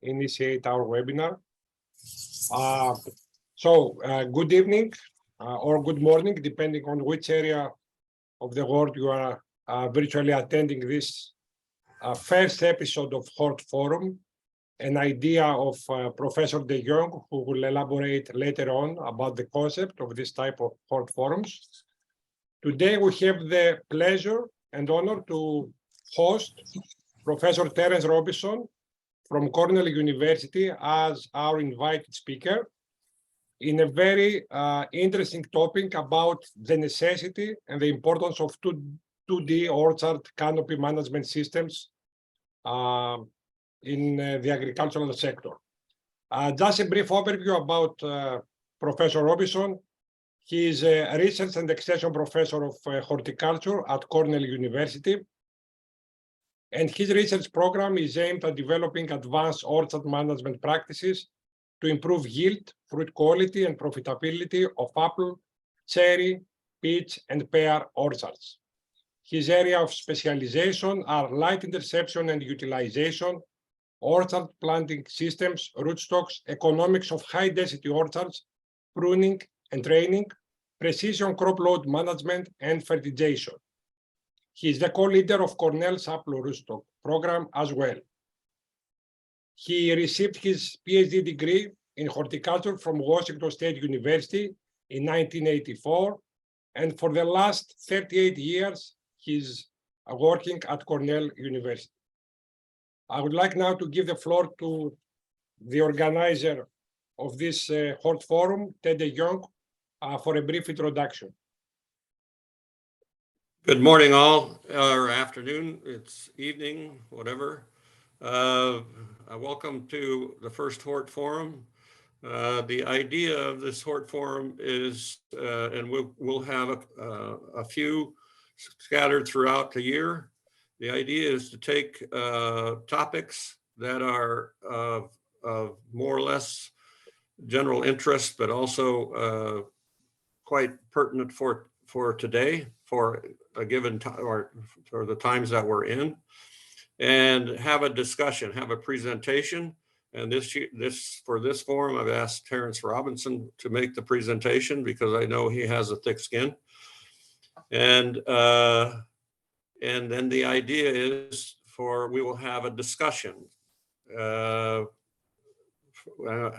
initiate our webinar. Good evening or good morning, depending on which area of the world you are virtually attending this first episode of Hort Forum, an idea of Professor De Jong, who will elaborate later on about the concept of this type of Hort Forums. Today, we have the pleasure and honor to host Professor Terence from Cornell University as our invited speaker in a very interesting topic about the necessity and the importance of 2D orchard canopy management systems in the agricultural sector. Just a brief overview about Professor Robinson. He is a research and extension professor of horticulture at Cornell University. And his research program is aimed at developing advanced orchard management practices to improve yield, fruit quality, and profitability of apple, cherry, peach, and pear orchards. His area of specialization are light interception and utilization, orchard planting systems, rootstocks, economics of high-density orchards, pruning and training, precision crop load management, and fertilization. He is the co-leader of Cornell's apple rootstock program as well. He received his PhD degree in horticulture from Washington State University in 1984, and for the last 38 years, he's working at Cornell University. I would like now to give the floor to the organizer of this Hort Forum, Ted De Jong, for a brief introduction. Good morning, all, or afternoon, it's evening, whatever. Welcome to the first Hort Forum. The idea of this Hort Forum is, and we'll have a few scattered throughout the year. The idea is to take topics that are of more or less general interest, but also quite pertinent for today, for a given time, or for the times that we're in, and have a discussion, have a presentation. And for this forum, I've asked Terence Robinson to make the presentation because I know he has a thick skin. And then the idea is we will have a discussion. And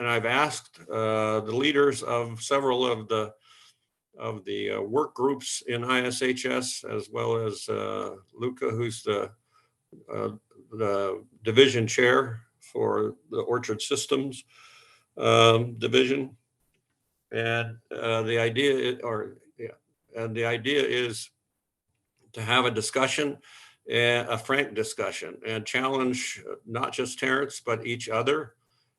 I've asked the leaders of several of the work groups in ISHS, as well as Luca, who's the division chair for the Orchard Systems division. And the idea is to have a discussion, a frank discussion, and challenge not just Terence, but each other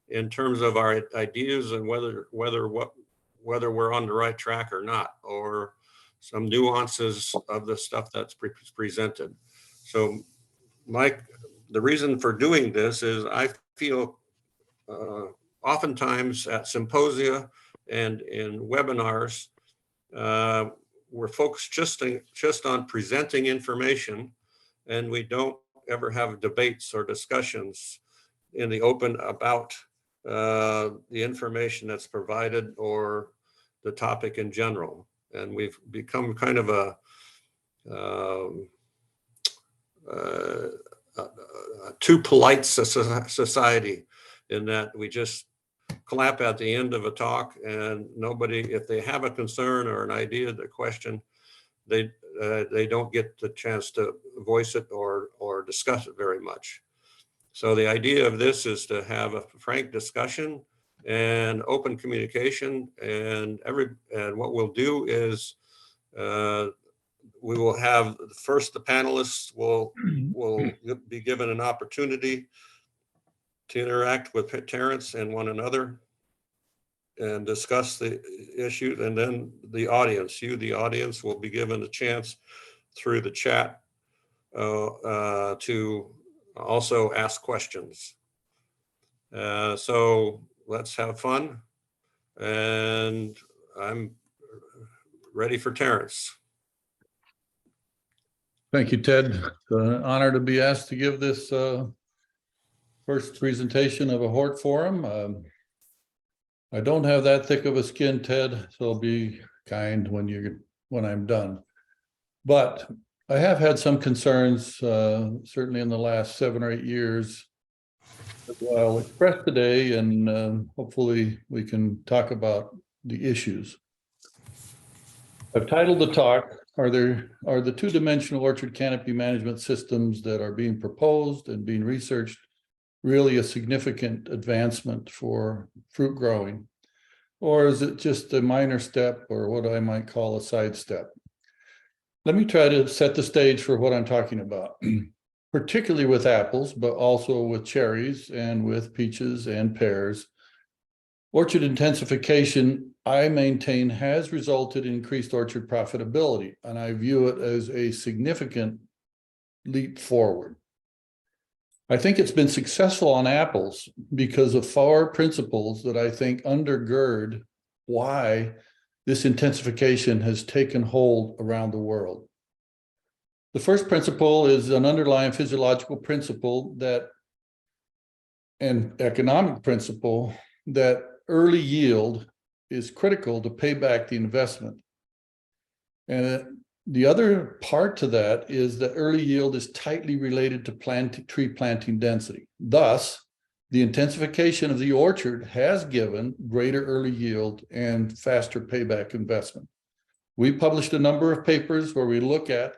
in terms of our ideas and whether we're on the right track or not, or some nuances of the stuff that's presented. So Mike, the reason for doing this is I feel oftentimes at symposia and in webinars, we're focused just on presenting information, and we don't ever have debates or discussions in the open about the information that's provided or the topic in general. And we've become kind of a too polite society in that we just clap at the end of a talk, and nobody, if they have a concern or an idea, the question, they don't get the chance to voice it or discuss it very much. So the idea of this is to have a frank discussion and open communication, and what we'll do is we will have first the panelists will be given an opportunity to interact with Terence and one another and discuss the issue, and then the audience, the audience, will be given a chance through the chat to also ask questions. So let's have fun, and I'm ready for Terence. Thank you, Ted. It's an honor to be asked to give this First presentation of a Hort forum. I don't have that thick of a skin, Ted, so be kind when I'm done. But I have had some concerns, certainly in the last 7 or 8 years, that I'll express today, and hopefully we can talk about the issues. I've titled the talk, are the two-dimensional orchard canopy management systems that are being proposed and being researched really a significant advancement for fruit growing? Or is it just a minor step, or what I might call a sidestep? Let me try to set the stage for what I'm talking about, particularly with apples, but also with cherries and with peaches and pears. Orchard intensification, I maintain, has resulted in increased orchard profitability, and I view it as a significant leap forward. I think it's been successful on apples because of 4 principles that I think undergird why this intensification has taken hold around the world. The first principle is an underlying physiological principle and economic principle that early yield is critical to pay back the investment. And the other part to that is that early yield is tightly related to tree planting density. Thus, the intensification of the orchard has given greater early yield and faster payback investment. We published a number of papers where we look at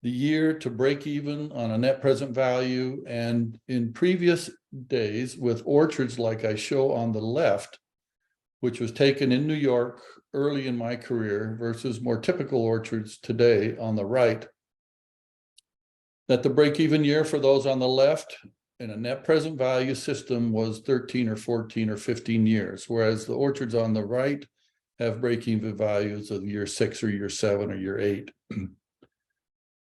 the year to break even on a net present value, and in previous days with orchards like I show on the left, which was taken in New York early in my career versus more typical orchards today on the right, that the break-even year for those on the left in a net present value system was 13 or 14 or 15 years, whereas the orchards on the right have break-even values of year 6 or year 7 or year 8.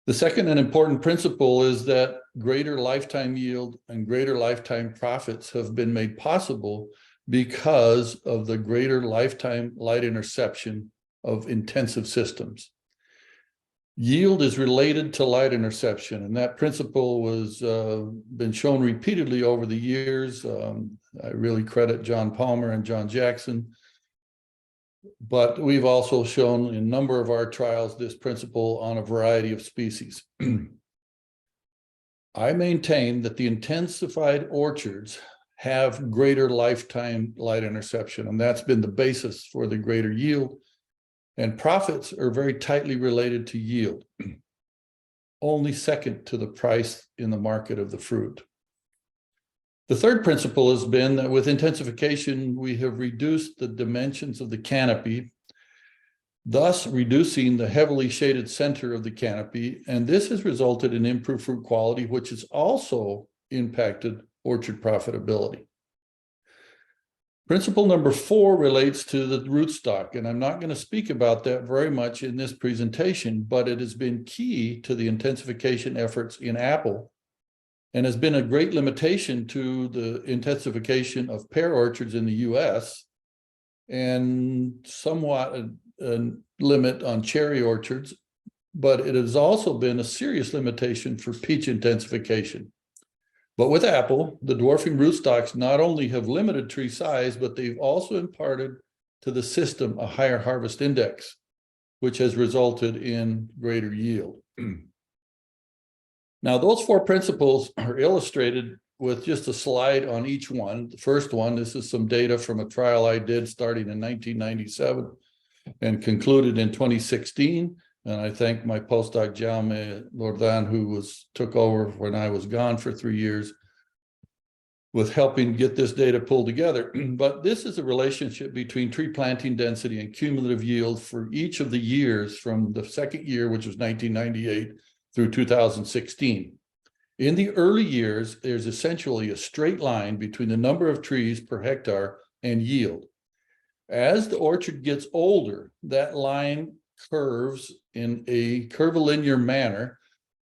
The second and important principle is that greater lifetime yield and greater lifetime profits have been made possible because of the greater lifetime light interception of intensive systems. Yield is related to light interception, and that principle was been shown repeatedly over the years. I really credit John Palmer and John Jackson, but we've also shown in a number of our trials this principle on a variety of species. I maintain that the intensified orchards have greater lifetime light interception, and that's been the basis for the greater yield. And profits are very tightly related to yield, only second to the price in the market of the fruit. The third principle has been that with intensification, we have reduced the dimensions of the canopy, thus reducing the heavily shaded center of the canopy. And this has resulted in improved fruit quality, which has also impacted orchard profitability. Principle number 4 relates to the rootstock, and I'm not going to speak about that very much in this presentation, but it has been key to the intensification efforts in apple and has been a great limitation to the intensification of pear orchards in the US, and somewhat a limit on cherry orchards, but it has also been a serious limitation for peach intensification. But with apple, the dwarfing rootstocks not only have limited tree size, but they've also imparted to the system a higher harvest index, which has resulted in greater yield. Now, those 4 principles are illustrated with just a slide on each one. The first one, this is some data from a trial I did starting in 1997 and concluded in 2016. And I thank my postdoc, Jaume Lordan, who took over when I was gone for 3 years, with helping get this data pulled together. But this is a relationship between tree planting density and cumulative yield for each of the years from the second year, which was 1998, through 2016. In the early years, there's essentially a straight line between the number of trees per hectare and yield. As the orchard gets older, that line curves in a curvilinear manner,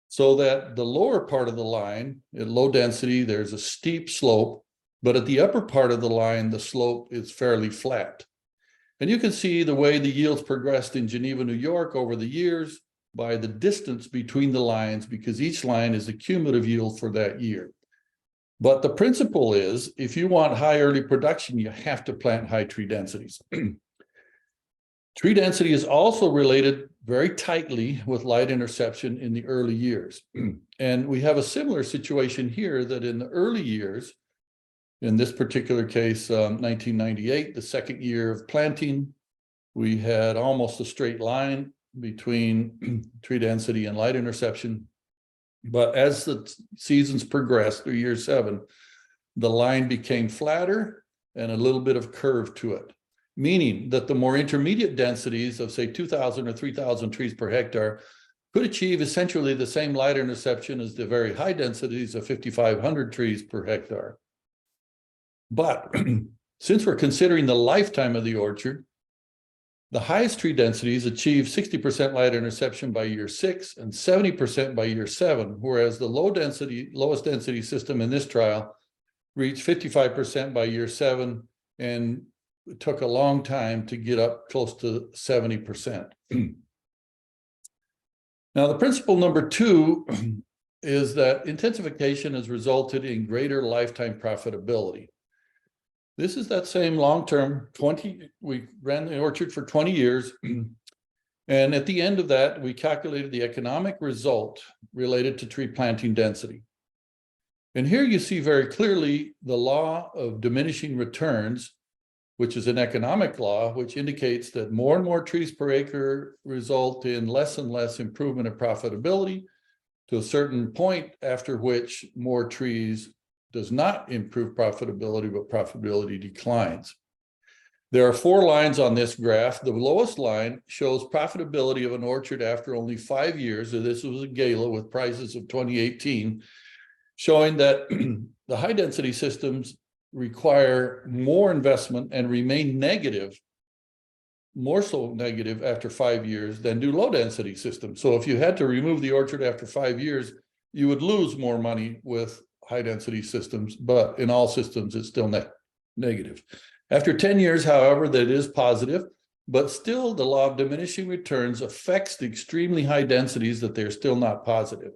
so that the lower part of the line at low density, there's a steep slope, but at the upper part of the line, the slope is fairly flat. And you can see the way the yields progressed in Geneva, New York over the years by the distance between the lines, because each line is a cumulative yield for that year. But the principle is, if you want high early production, you have to plant high tree densities. Tree density is also related very tightly with light interception in the early years. And we have a similar situation here, that in the early years, in this particular case, 1998, the second year of planting, we had almost a straight line between tree density and light interception. But as the seasons progressed through year 7, the line became flatter and a little bit of curve to it, meaning that the more intermediate densities of, say, 2,000 or 3,000 trees per hectare could achieve essentially the same light interception as the very high densities of 5,500 trees per hectare. But since we're considering the lifetime of the orchard, the highest tree densities achieve 60% light interception by year 6 and 70% by year 7, whereas the lowest density system in this trial reached 55% by year 7, and it took a long time to get up close to 70%. Now, the principle number 2 is that intensification has resulted in greater lifetime profitability. This is that same long-term we ran the orchard for 20 years. And at the end of that, we calculated the economic result related to tree planting density. And here you see very clearly the law of diminishing returns, which is an economic law, which indicates that more and more trees per acre result in less and less improvement of profitability to a certain point, after which more trees does not improve profitability, but profitability declines. There are 4 lines on this graph. The lowest line shows profitability of an orchard after only 5 years. So this was a gala with prices of 2018, showing that the high density systems require more investment and remain negative, more so negative after 5 years than do low density systems. So if you had to remove the orchard after 5 years, you would lose more money with high density systems, but in all systems, it's still negative. After 10 years, however, that is positive, but still the law of diminishing returns affects the extremely high densities that they're still not positive.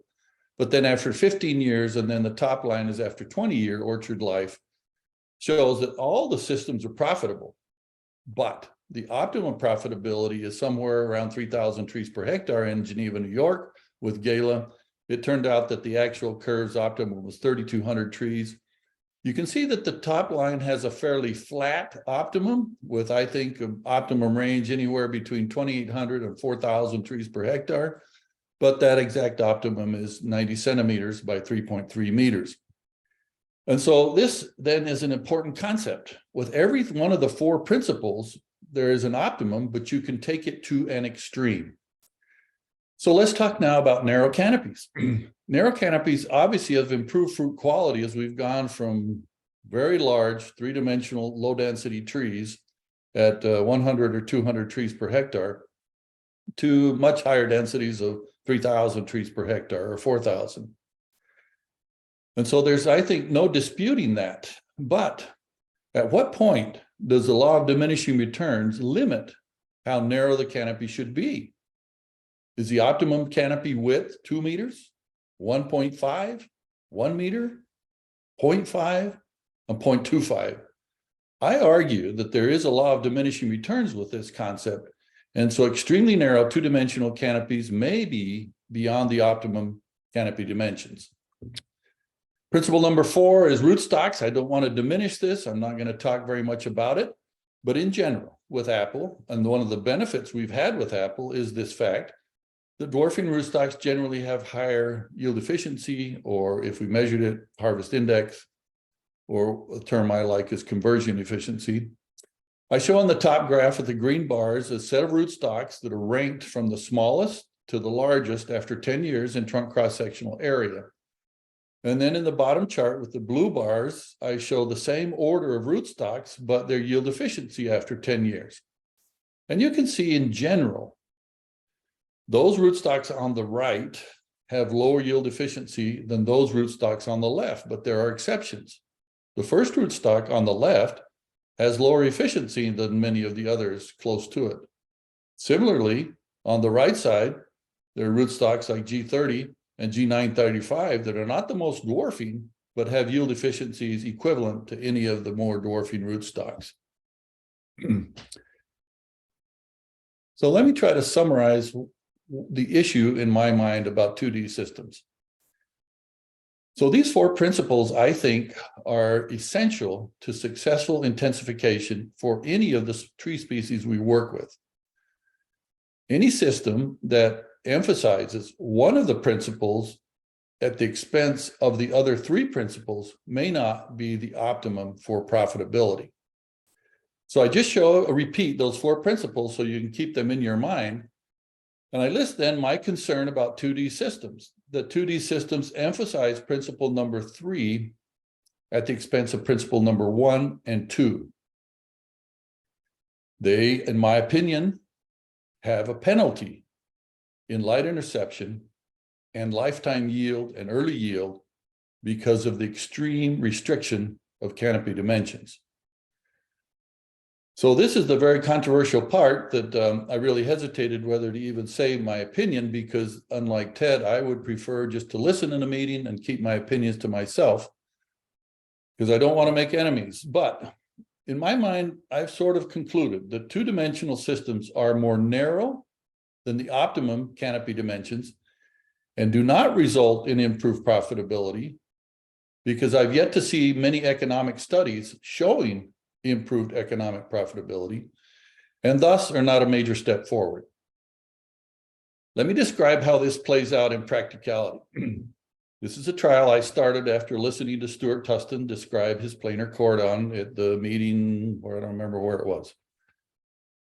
But then after 15 years, and then the top line is after 20-year orchard life, shows that all the systems are profitable, but the optimum profitability is somewhere around 3,000 trees per hectare in Geneva, New York with Gala. It turned out that the actual curve's optimum was 3,200 trees. You can see that the top line has a fairly flat optimum with, I think, an optimum range anywhere between 2,800 and 4,000 trees per hectare. But that exact optimum is 90 centimeters by 3.3 meters. And so this then is an important concept. With every one of the 4 principles, there is an optimum, but you can take it to an extreme. So let's talk now about narrow canopies. Narrow canopies obviously have improved fruit quality as we've gone from very large 3-dimensional low density trees at 100 or 200 trees per hectare to much higher densities of 3,000 trees per hectare or 4,000. And so there's, I think, no disputing that. But at what point does the law of diminishing returns limit how narrow the canopy should be? Is the optimum canopy width 2 meters, 1.5, 1 meter, 0.5, and 0.25? I argue that there is a law of diminishing returns with this concept. And so extremely narrow 2-dimensional canopies may be beyond the optimum canopy dimensions. Principle number 4 is rootstocks. I don't want to diminish this. I'm not going to talk very much about it. But in general, with apple, and one of the benefits we've had with apple is this fact: the dwarfing rootstocks generally have higher yield efficiency, or if we measured it, harvest index, or a term I like is conversion efficiency. I show on the top graph with the green bars a set of rootstocks that are ranked from the smallest to the largest after 10 years in trunk cross-sectional area. And then in the bottom chart with the blue bars, I show the same order of rootstocks, but their yield efficiency after 10 years. And you can see in general, those rootstocks on the right have lower yield efficiency than those rootstocks on the left, but there are exceptions. The first rootstock on the left has lower efficiency than many of the others close to it. Similarly, on the right side, there are rootstocks like G30 and G935 that are not the most dwarfing, but have yield efficiencies equivalent to any of the more dwarfing rootstocks. So let me try to summarize the issue in my mind about 2D systems. So these 4 principles, I think, are essential to successful intensification for any of the tree species we work with. Any system that emphasizes one of the principles at the expense of the other 3 principles may not be the optimum for profitability. So I just repeat those 4 principles so you can keep them in your mind. And I list then my concern about 2D systems. The 2D systems emphasize principle number 3 at the expense of principle number 1 and 2. They, in my opinion, have a penalty in light interception and lifetime yield and early yield because of the extreme restriction of canopy dimensions. So this is the very controversial part that I really hesitated whether to even say my opinion, because unlike Ted, I would prefer just to listen in a meeting and keep my opinions to myself because I don't want to make enemies. But in my mind, I've sort of concluded that 2-dimensional systems are more narrow than the optimum canopy dimensions and do not result in improved profitability, because I've yet to see many economic studies showing improved economic profitability, and thus are not a major step forward. Let me describe how this plays out in practicality. This is a trial I started after listening to Stuart Tustin describe his planar cordon at the meeting, or I don't remember where it was.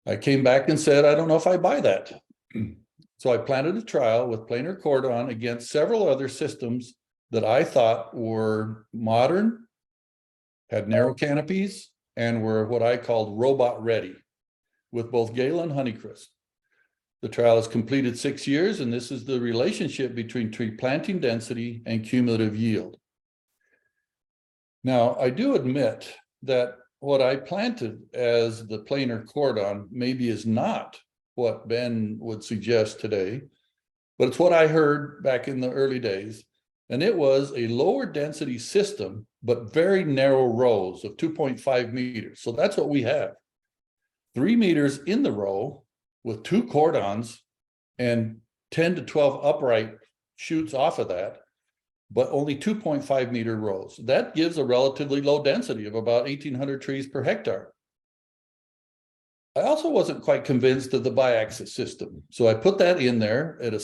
I came back and said, I don't know if I buy that. So I planted a trial with planar cordon against several other systems that I thought were modern, had narrow canopies, and were what I called robot ready, with both Gala and Honeycrisp. The trial has completed 6 years, and this is the relationship between tree planting density and cumulative yield. Now, I do admit that what I planted as the planar cordon maybe is not what Ben would suggest today, but it's what I heard back in the early days. And it was a lower density system, but very narrow rows of 2.5 meters. So that's what we have. 3 meters in the row with 2 cordons and 10 to 12 upright shoots off of that, but only 2.5 meter rows. That gives a relatively low density of about 1,800 trees per hectare. I also wasn't quite convinced of the biaxis system. So I put that in there at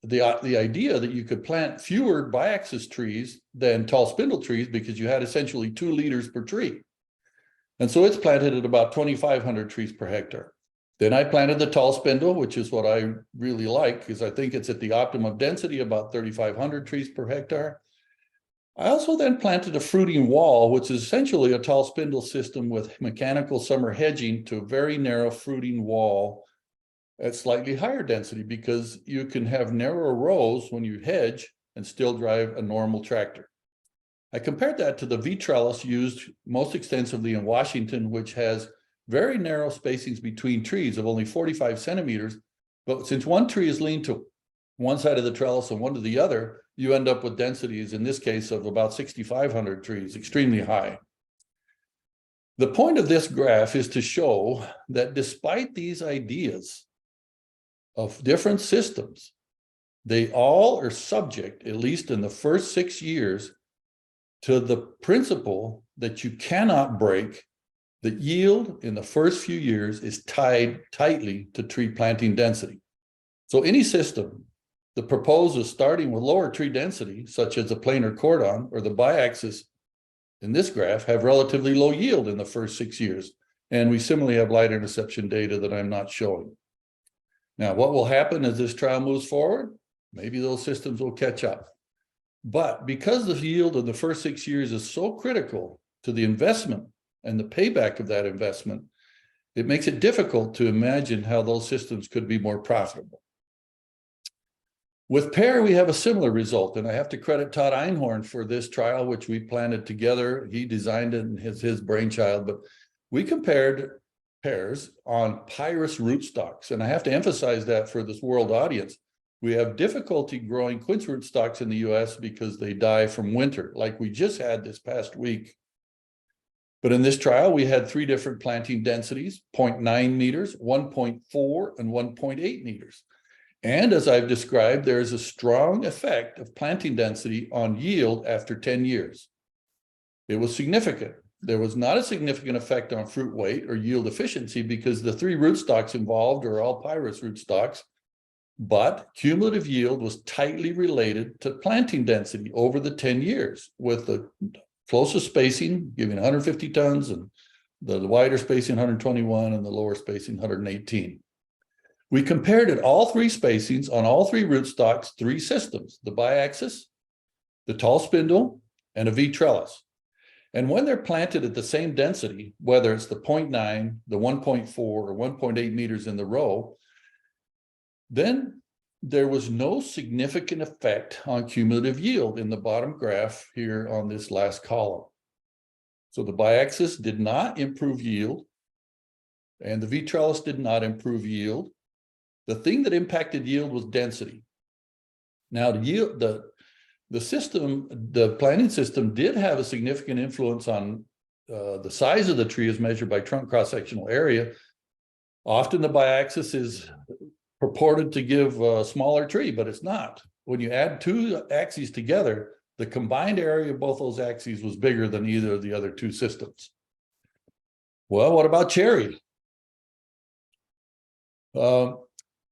the idea that you could plant fewer biaxis trees than tall spindle trees because you had essentially 2 liters per tree. And so it's planted at about 2,500 trees per hectare. Then I planted the tall spindle, which is what I really like because I think it's at the optimum density, about 3,500 trees per hectare. I also then planted a fruiting wall, which is essentially a tall spindle system with mechanical summer hedging to a very narrow fruiting wall at slightly higher density, because you can have narrower rows when you hedge and still drive a normal tractor. I compared that to the V-trellis used most extensively in Washington, which has very narrow spacings between trees of only 45 centimeters. But since one tree is leaned to one side of the trellis and one to the other, you end up with densities, in this case, of about 6,500 trees, extremely high. The point of this graph is to show that despite these ideas of different systems, they all are subject, at least in the first 6 years, to the principle that you cannot break. The yield in the first few years is tied tightly to tree planting density. So any system that proposes starting with lower tree density, such as the planar cordon or the biaxis in this graph, have relatively low yield in the first 6 years. And we similarly have light interception data that I'm not showing. Now, what will happen as this trial moves forward? Maybe those systems will catch up. But because the yield of the first 6 years is so critical to the investment and the payback of that investment, it makes it difficult to imagine how those systems could be more profitable. With pear, we have a similar result, and I have to credit Todd Einhorn for this trial, which we planted together. He designed it and his brainchild, but we compared pears on pyrus rootstocks. And I have to emphasize that for this world audience. We have difficulty growing quince rootstocks in the US because they die from winter, like we just had this past week. But in this trial, we had 3 different planting densities, 0.9 meters, 1.4, and 1.8 meters. And as I've described, there is a strong effect of planting density on yield after 10 years. It was significant. There was not a significant effect on fruit weight or yield efficiency because the 3 rootstocks involved are all pyrus rootstocks, but cumulative yield was tightly related to planting density over the 10 years, with the closest spacing giving 150 tons and the wider spacing 121 and the lower spacing 118. We compared at all 3 spacings on all 3 rootstocks 3 systems, the biaxis, the tall spindle, and a V trellis. And when they're planted at the same density, whether it's the 0.9, the 1.4, or 1.8 meters in the row, then there was no significant effect on cumulative yield in the bottom graph here on this last column. So the biaxis did not improve yield, and the V trellis did not improve yield. The thing that impacted yield was density. Now, the planting system did have a significant influence on the size of the tree as measured by trunk cross-sectional area. Often the biaxis is purported to give a smaller tree, but it's not. When you add 2 axes together, the combined area of both those axes was bigger than either of the other 2 systems. Well, what about cherry?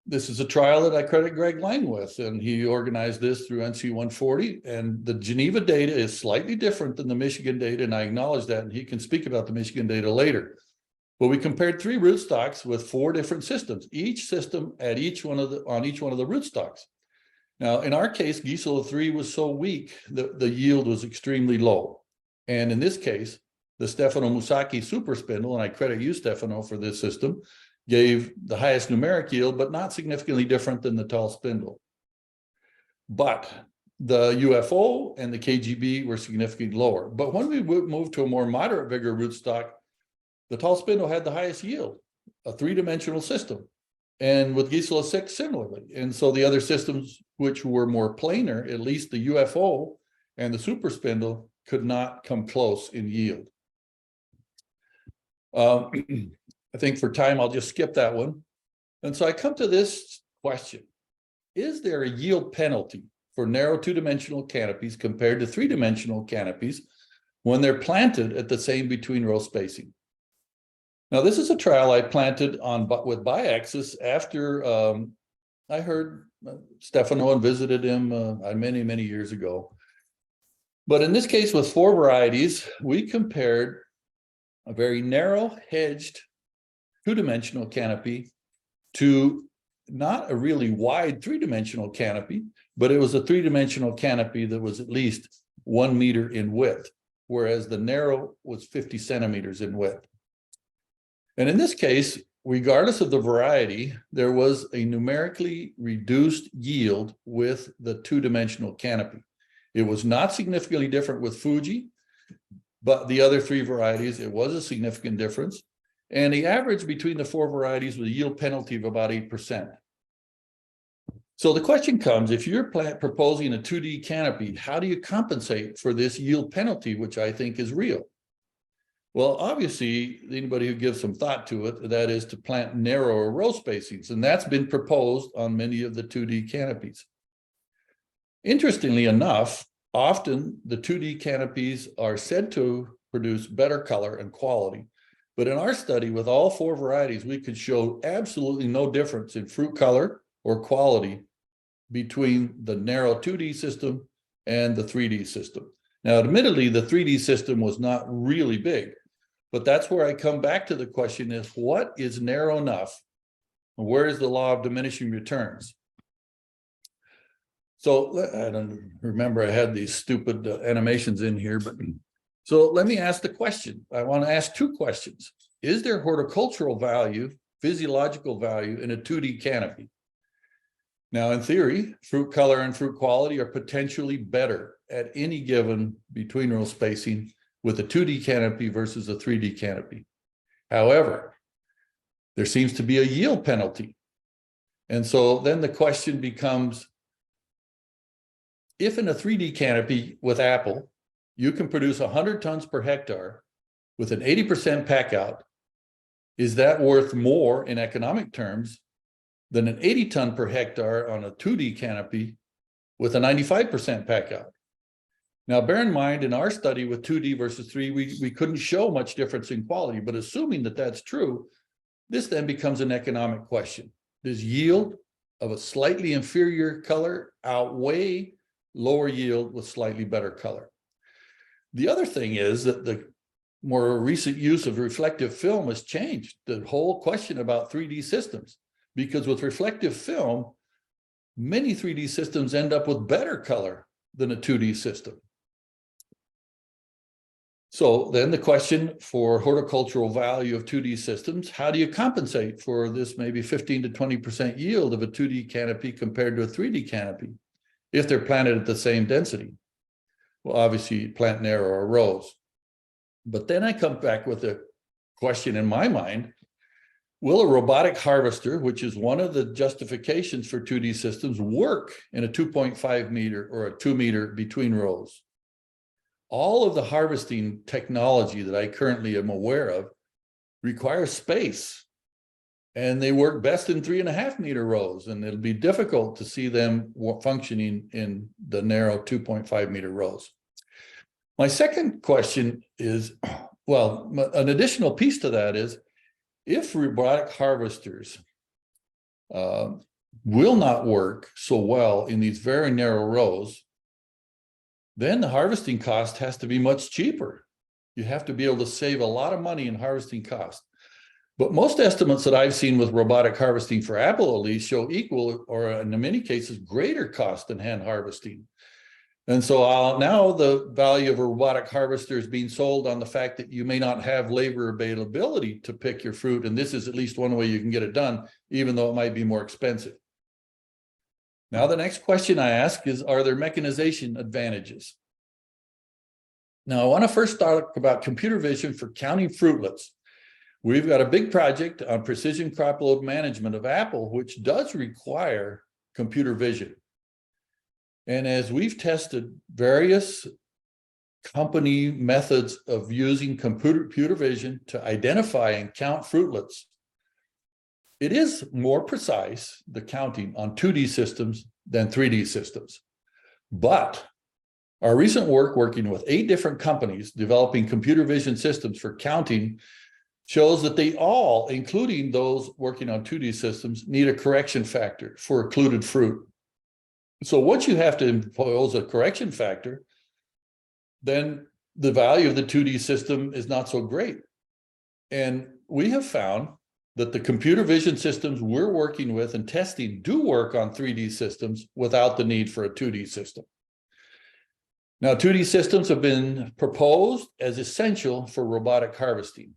This is a trial that I credit Greg Lang with, and he organized this through NC 140, and the Geneva data is slightly different than the Michigan data, and I acknowledge that, and he can speak about the Michigan data later. But we compared 3 rootstocks with 4 different systems, each system at on each one of the rootstocks. Now, in our case, Gisela 3 was so weak that the yield was extremely low. And in this case, the Stefano Musacchi super spindle, and I credit you, Stefano, for this system, gave the highest numeric yield, but not significantly different than the tall spindle. But the UFO and the KGB were significantly lower. But when we moved to a more moderate vigor rootstock, the tall spindle had the highest yield, a 3-dimensional system. And with Gisela 6, similarly. And so the other systems, which were more planar, at least the UFO and the super spindle, could not come close in yield. I think for time, I'll just skip that one. And so I come to this question. Is there a yield penalty for narrow 2-dimensional canopies compared to 3-dimensional canopies when they're planted at the same between row spacing? Now, this is a trial I planted with biaxis after I heard Stefano and visited him many, many years ago. But in this case, with 4 varieties, we compared a very narrow hedged 2-dimensional canopy to not a really wide 3-dimensional canopy, but it was a 3-dimensional canopy that was at least 1 meter in width, whereas the narrow was 50 centimeters in width. And in this case, regardless of the variety, there was a numerically reduced yield with the 2-dimensional canopy. It was not significantly different with Fuji, but the other 3 varieties, it was a significant difference. And the average between the 4 varieties was a yield penalty of about 8%. So the question comes, if you're proposing a 2D canopy, how do you compensate for this yield penalty, which I think is real? Well, obviously, anybody who gives some thought to it, that is to plant narrower row spacings, and that's been proposed on many of the 2D canopies. Interestingly enough, often the 2D canopies are said to produce better color and quality. But in our study, with all 4 varieties, we could show absolutely no difference in fruit color or quality between the narrow 2D system and the 3D system. Now, admittedly, the 3D system was not really big, but that's where I come back to the question is, what is narrow enough? And where is the law of diminishing returns? So I don't remember, I had these stupid animations in here, but so let me ask the question. I want to ask 2 questions. Is there horticultural value, physiological value in a 2D canopy? Now, in theory, fruit color and fruit quality are potentially better at any given between row spacing with a 2D canopy versus a 3D canopy. However, there seems to be a yield penalty. And so then the question becomes, if in a 3D canopy with Apple, you can produce 100 tons per hectare with an 80% pack out, is that worth more in economic terms than an 80 ton per hectare on a 2D canopy with a 95% pack out? Now, bear in mind, in our study with 2D versus 3D, we couldn't show much difference in quality, but assuming that that's true, this then becomes an economic question. Does yield of a slightly inferior color outweigh lower yield with slightly better color? The other thing is that the more recent use of reflective film has changed the whole question about 3D systems, because with reflective film, many 3D systems end up with better color than a 2D system. So then the question for horticultural value of 2D systems, how do you compensate for this maybe 15 to 20% yield of a 2D canopy compared to a 3D canopy if they're planted at the same density? Well, obviously plant narrower rows. But then I come back with a question in my mind: will a robotic harvester, which is one of the justifications for 2D systems, work in a 2.5 meter or a 2 meter between rows? All of the harvesting technology that I currently am aware of requires space, and they work best in 3.5 meter rows, and it'll be difficult to see them functioning in the narrow 2.5 meter rows. My second question is, well, an additional piece to that is, if robotic harvesters will not work so well in these very narrow rows, then the harvesting cost has to be much cheaper. You have to be able to save a lot of money in harvesting cost. But most estimates that I've seen with robotic harvesting for apple at least show equal, or in many cases, greater cost than hand harvesting. And so now the value of a robotic harvester is being sold on the fact that you may not have labor availability to pick your fruit. And this is at least one way you can get it done, even though it might be more expensive. Now, the next question I ask is, are there mechanization advantages? Now, I want to first talk about computer vision for counting fruitlets. We've got a big project on precision crop load management of apple, which does require computer vision. And as we've tested various company methods of using computer vision to identify and count fruitlets, it is more precise, the counting on 2D systems than 3D systems. But our recent work working with 8 different companies developing computer vision systems for counting shows that they all, including those working on 2D systems, need a correction factor for occluded fruit. So once you have to impose a correction factor, then the value of the 2D system is not so great. And we have found that the computer vision systems we're working with and testing do work on 3D systems without the need for a 2D system. Now, 2D systems have been proposed as essential for robotic harvesting.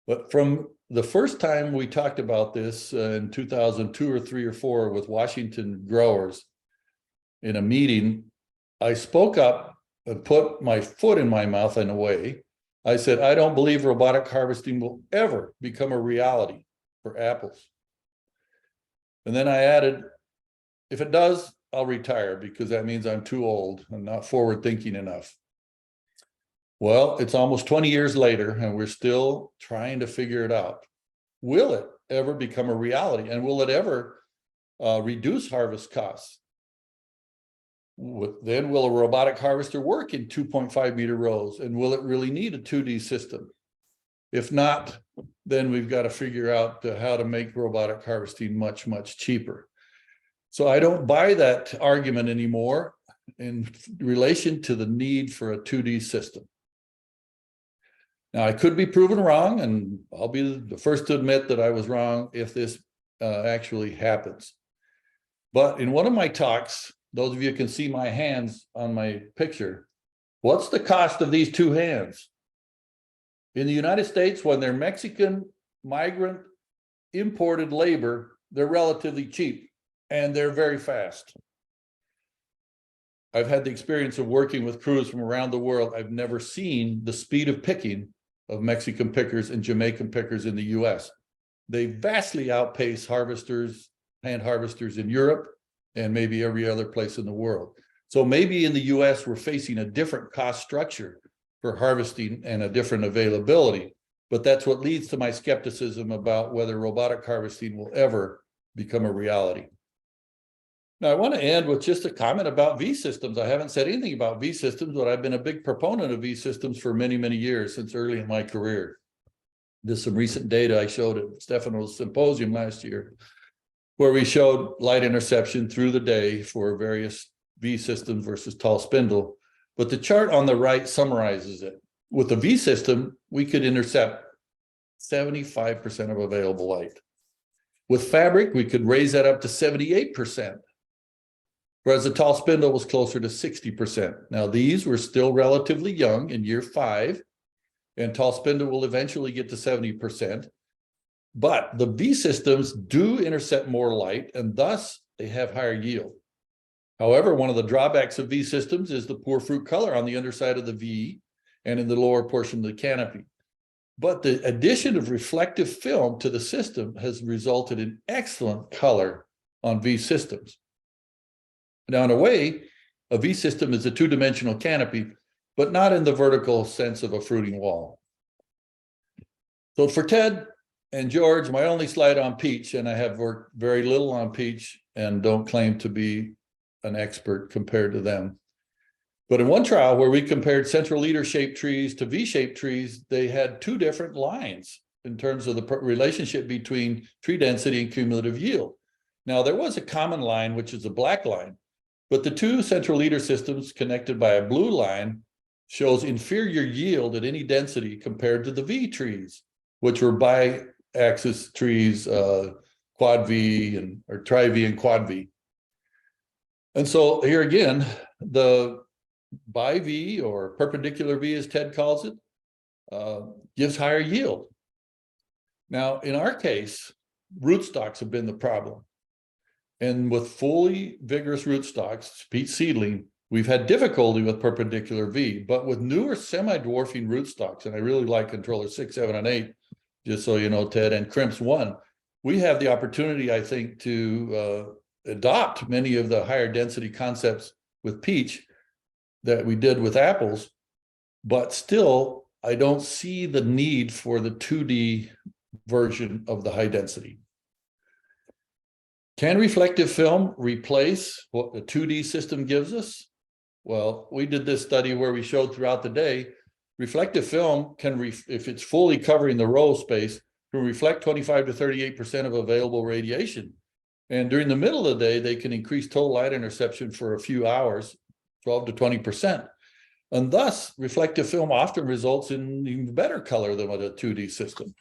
But from the first time we talked about this in 2002 or 3 or 4 with Washington growers in a meeting, I spoke up and put my foot in my mouth in a way. I said, I don't believe robotic harvesting will ever become a reality for apples. And then I added, if it does, I'll retire, because that means I'm too old and not forward thinking enough. Well, it's almost 20 years later, and we're still trying to figure it out. Will it ever become a reality? And will it ever reduce harvest costs? Then will a robotic harvester work in 2.5 meter rows? And will it really need a 2D system? If not, then we've got to figure out how to make robotic harvesting much, much cheaper. So I don't buy that argument anymore in relation to the need for a 2D system. Now, I could be proven wrong, and I'll be the first to admit that I was wrong if this actually happens. But in one of my talks, those of you can see my hands on my picture, what's the cost of these 2 hands? In the United States, when they're Mexican migrant imported labor, they're relatively cheap and they're very fast. I've had the experience of working with crews from around the world. I've never seen the speed of picking of Mexican pickers and Jamaican pickers in the US. they vastly outpace harvesters, hand harvesters in Europe and maybe every other place in the world. So maybe in the US, we're facing a different cost structure for harvesting and a different availability, but that's what leads to my skepticism about whether robotic harvesting will ever become a reality. Now, I want to end with just a comment about V systems. I haven't said anything about V systems, but I've been a big proponent of V systems for many, many years, since early in my career. There's some recent data I showed at Stefano's symposium last year, where we showed light interception through the day for various V systems versus tall spindle. But the chart on the right summarizes it. With the V system, we could intercept 75% of available light. With fabric, we could raise that up to 78%. Whereas the tall spindle was closer to 60%. Now, these were still relatively young in year 5, and tall spindle will eventually get to 70%. But the V systems do intercept more light, and thus they have higher yield. However, one of the drawbacks of V systems is the poor fruit color on the underside of the V and in the lower portion of the canopy. But the addition of reflective film to the system has resulted in excellent color on V systems. Now, in a way, a V system is a two-dimensional canopy, but not in the vertical sense of a fruiting wall. So for Ted and George, my only slide on peach, and I have worked very little on peach and don't claim to be an expert compared to them. But in one trial where we compared central leader-shaped trees to V-shaped trees, they had two different lines in terms of the relationship between tree density and cumulative yield. Now, there was a common line, which is a black line, but the two central leader systems connected by a blue line shows inferior yield at any density compared to the V trees, which were bi-axis trees, quad V or tri-V and quad V. And so here again, the bi-V or perpendicular V, as Ted calls it, gives higher yield. Now, in our case, rootstocks have been the problem. And with fully vigorous rootstocks, peach seedling, we've had difficulty with perpendicular V, but with newer semi-dwarfing rootstocks, and I really like controller 6, 7, and 8, just so you know, Ted, and crimps 1, we have the opportunity, I think, to adopt many of the higher density concepts with peach that we did with apples, but still, I don't see the need for the 2D version of the high density. Can reflective film replace what the 2D system gives us? Well, we did this study where we showed throughout the day, reflective film can, if it's fully covering the row space, can reflect 25 to 38% of available radiation. And during the middle of the day, they can increase total light interception for a few hours, 12 to 20%. And thus, reflective film often results in even better color than with a 2D system.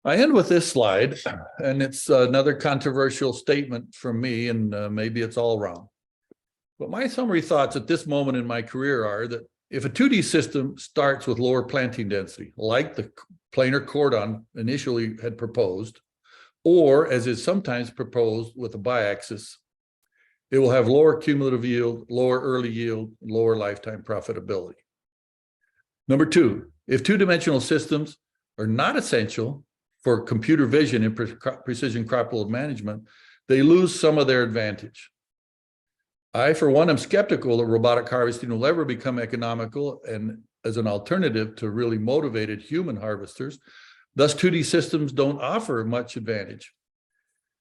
I end with this slide, and it's another controversial statement from me, and maybe it's all wrong. But my summary thoughts at this moment in my career are that if a 2D system starts with lower planting density, like the planar cordon initially had proposed, or as is sometimes proposed with a biaxis, it will have lower cumulative yield, lower early yield, lower lifetime profitability. Number 2, if two-dimensional systems are not essential for computer vision and precision crop yield management, they lose some of their advantage. I, for one, am skeptical that robotic harvesting will ever become economical and as an alternative to really motivated human harvesters. Thus, 2D systems don't offer much advantage.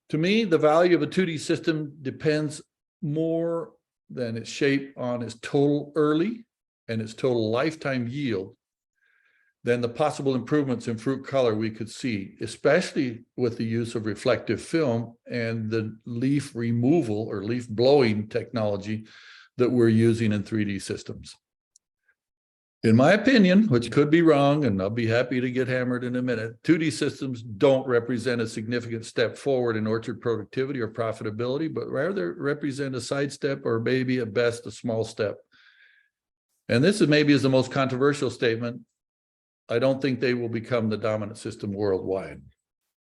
To me, the value of a 2D system depends more than its shape on its total early and its total lifetime yield than the possible improvements in fruit color we could see, especially with the use of reflective film and the leaf removal or leaf blowing technology that we're using in 3D systems. In my opinion, which could be wrong, and I'll be happy to get hammered in a minute, 2D systems don't represent a significant step forward in orchard productivity or profitability, but rather represent a sidestep or maybe at best a small step. And this is maybe the most controversial statement. I don't think they will become the dominant system worldwide.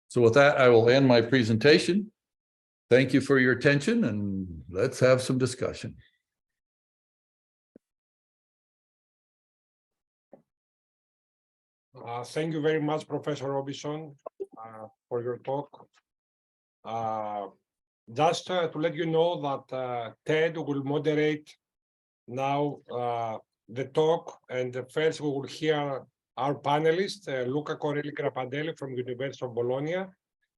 So with that, I will end my presentation. Thank you for your attention, and let's have some discussion. Thank you very much, Professor Robinson. for your talk. Just to let you know that Ted will moderate now the talk, and first we will hear our panelists, Luca Corelli Grapandelli from University of Bologna,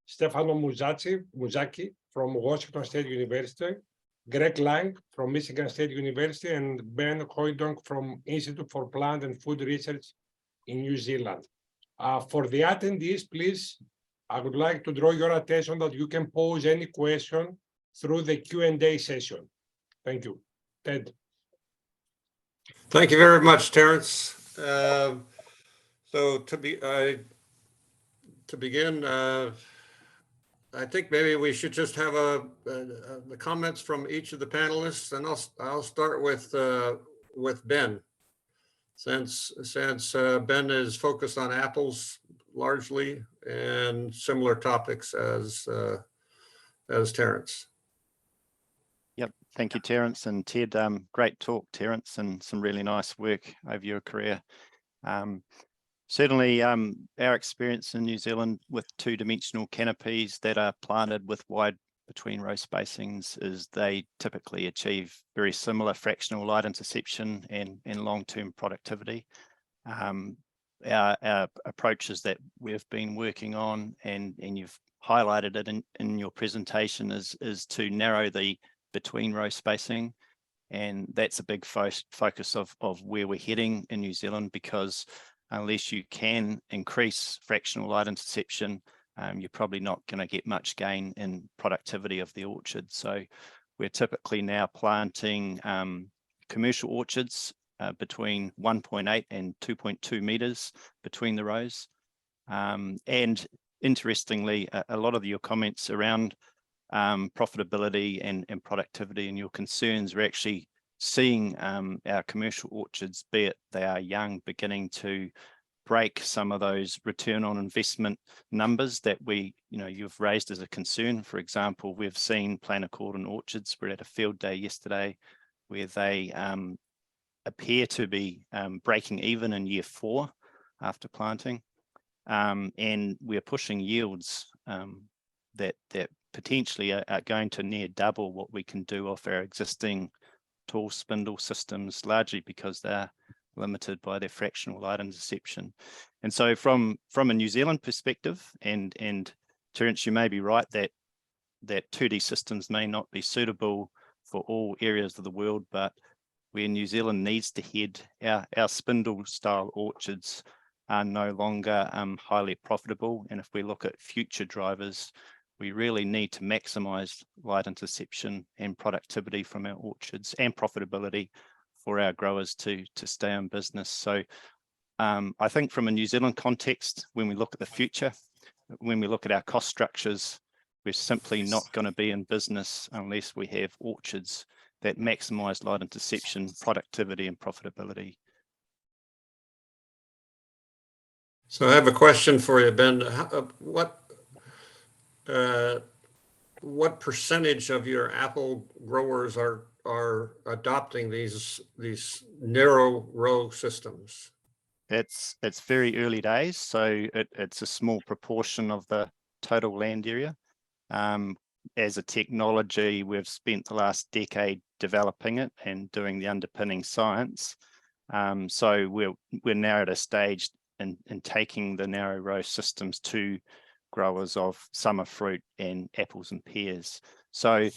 Stefano Musacchi from Washington State University, Greg Lang from Michigan State University, and Ben Hoydonk from Institute for Plant and Food Research in New Zealand. For the attendees, please, I would like to draw your attention that you can pose any question through the Q&A session. Thank you. Ted. Thank you very much, Terence. So to begin, I think maybe we should just have the comments from each of the panelists, and I'll start with Ben, since Ben is focused on apples largely and similar topics as Terence. Yep, thank you, Terence and Ted. Great talk, Terence, and some really nice work over your career. Certainly, our experience in New Zealand with two-dimensional canopies that are planted with wide between row spacings is they typically achieve very similar fractional light interception and long-term productivity. Our approaches that we've been working on, and you've highlighted it in your presentation, is to narrow the between row spacing, and that's a big focus of where we're heading in New Zealand, because unless you can increase fractional light interception, you're probably not going to get much gain in productivity of the orchard. So we're typically now planting commercial orchards between 1.8 and 2.2 meters between the rows. And interestingly, a lot of your comments around profitability and productivity and your concerns, we're actually seeing our commercial orchards, be it they are young, beginning to break some of those return on investment numbers that you've raised as a concern. For example, we've seen planter cordon orchards. We're at a field day yesterday where they appear to be breaking even in year 4 after planting, and we're pushing yields that potentially are going to near double what we can do off our existing tall spindle systems, largely because they're limited by their fractional light interception. And so from a New Zealand perspective, and Terence, you may be right that 2D systems may not be suitable for all areas of the world, but where New Zealand needs to head, our spindle style orchards are no longer highly profitable. And if we look at future drivers, we really need to maximize light interception and productivity from our orchards, and profitability for our growers to stay in business. So I think from a New Zealand context, when we look at the future, when we look at our cost structures, we're simply not going to be in business unless we have orchards that maximize light interception, productivity, and profitability. So I have a question for you, Ben. What percentage of your apple growers are adopting these narrow row systems? It's very early days, so it's a small proportion of the total land area. As a technology, we've spent the last decade developing it and doing the underpinning science. So we're now at a stage in taking the narrow row systems to growers of summer fruit and apples and pears. So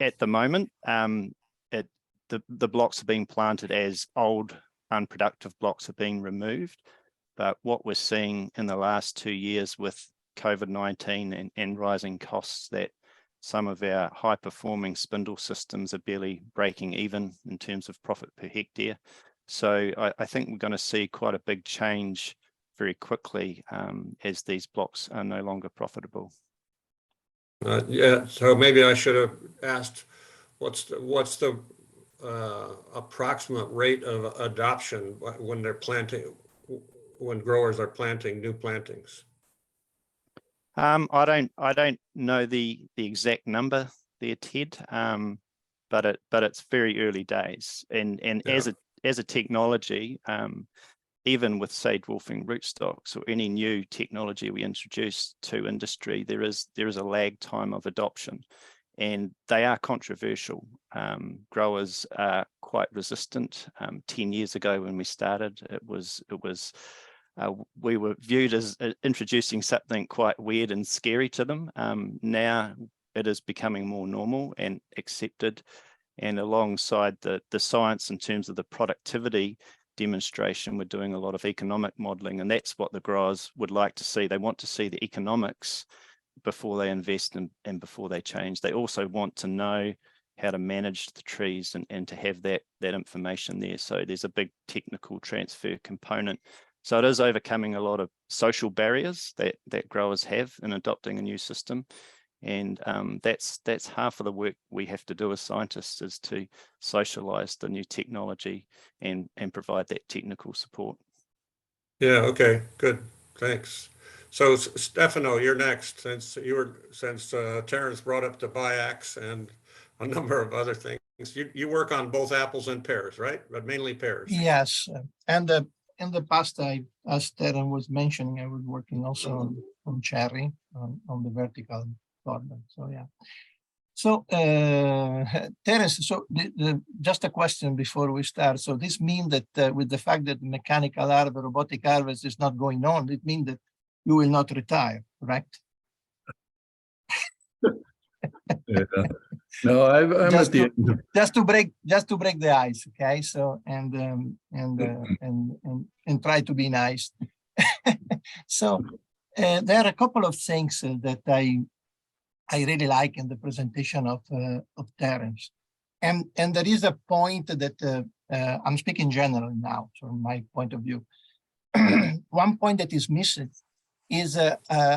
at the moment, the blocks are being planted as old, unproductive blocks are being removed. But what we're seeing in the last 2 years with COVID-19 and rising costs, that some of our high-performing spindle systems are barely breaking even in terms of profit per hectare. So I think we're going to see quite a big change very quickly as these blocks are no longer profitable. Yeah, so maybe I should have asked, what's the approximate rate of adoption when growers are planting new plantings? I don't know the exact number there, Ted, but it's very early days, and yeah. As a technology, even with, say, dwarfing rootstocks or any new technology we introduce to industry, there is a lag time of adoption, and they are controversial. Growers are quite resistant. 10 years ago when we started, we were viewed as introducing something quite weird and scary to them. Now it is becoming more normal and accepted, and alongside the science in terms of the productivity demonstration, we're doing a lot of economic modeling, and that's what the growers would like to see. They want to see the economics before they invest and before they change. They also want to know how to manage the trees and to have that information there. So there's a big technical transfer component. So it is overcoming a lot of social barriers that growers have in adopting a new system. And that's half of the work we have to do as scientists, is to socialize the new technology and provide that technical support. Yeah, okay, good, thanks. So Stefano, you're next, since Terence brought up the biax and a number of other things. You work on both apples and pears, right? But mainly pears. Yes, and in the past, as Terence was mentioning, I was working also on cherry, on the vertical garden. So yeah. So Terence, so just a question before we start. So this means that with the fact that mechanical harvest, robotic harvest is not going on, it means that you will not retire, correct? Yeah. No, I'm Just at the end. just to break the ice, okay? So and try to be nice. So there are a couple of things that I really like in the presentation of Terence, and there is a point that I'm speaking generally now, from my point of view. One point that is missing is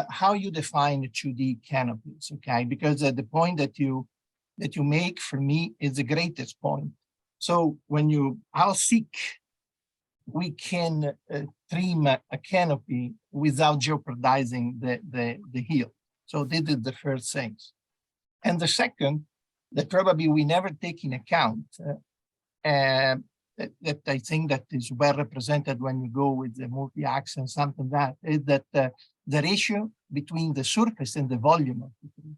how you define 2D canopies, okay? Because the point that you make for me is the greatest point. So how thick we can trim a canopy without jeopardizing the yield. So this is the first thing. And the second, that probably we never take in account, that I think that is well represented when you go with the multi-axe and something that is that the ratio between the surface and the volume of the tree.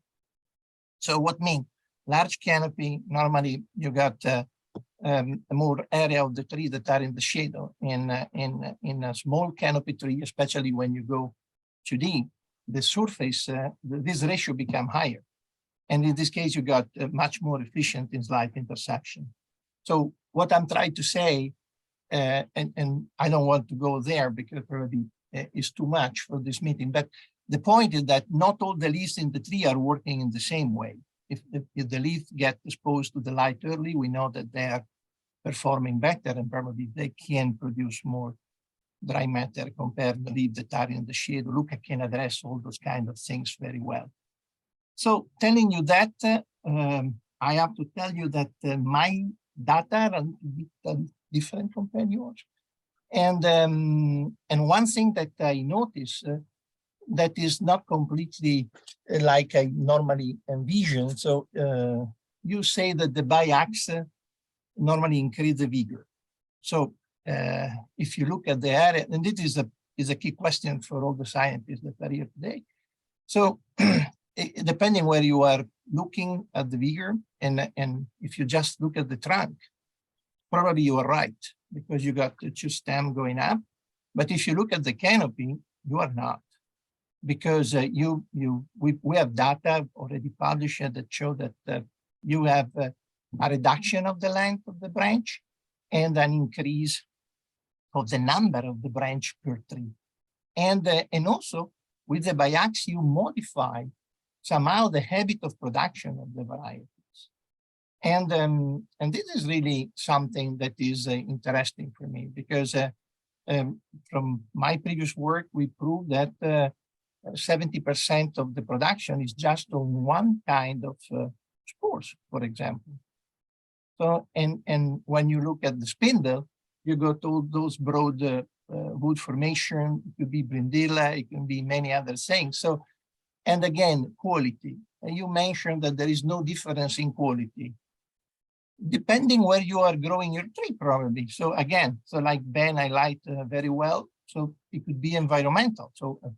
So what mean? Large canopy, normally you got more area of the tree that are in the shadow. In a small canopy tree, especially when you go 2D, the surface, this ratio become higher. And in this case, you got much more efficient in light intersection. So what I'm trying to say, and I don't want to go there because probably it's too much for this meeting, but the point is that not all the leaves in the tree are working in the same way. If the leaf get exposed to the light early, we know that they are performing better and probably they can produce more dry matter compared to the leaves that are in the shade. Luca can address all those kind of things very well. So telling you that, I have to tell you that my data are a bit different compared to yours. And one thing that I notice that is not completely like I normally envision. So you say that the biax normally increase the vigor. So if you look at the area, and this is a key question for all the scientists that are here today. So depending where you are looking at the vigor, and if you just look at the trunk, probably you are right, because you got the two stem going up. But if you look at the canopy, you are not, because we have data already published that show that you have a reduction of the length of the branch and an increase of the number of the branch per tree. And also with the biax, you modify somehow the habit of production of the varieties. And this is really something that is interesting for me, because from my previous work, we proved that 70% of the production is just on one kind of spores, for example. So, and when you look at the spindle, you got all those broad wood formation. It could be brindilla, it can be many other things. So, and again, quality. And you mentioned that there is no difference in quality. depending where you are growing your tree, probably. So again, so like Ben highlighted very well, so it could be environmental. So a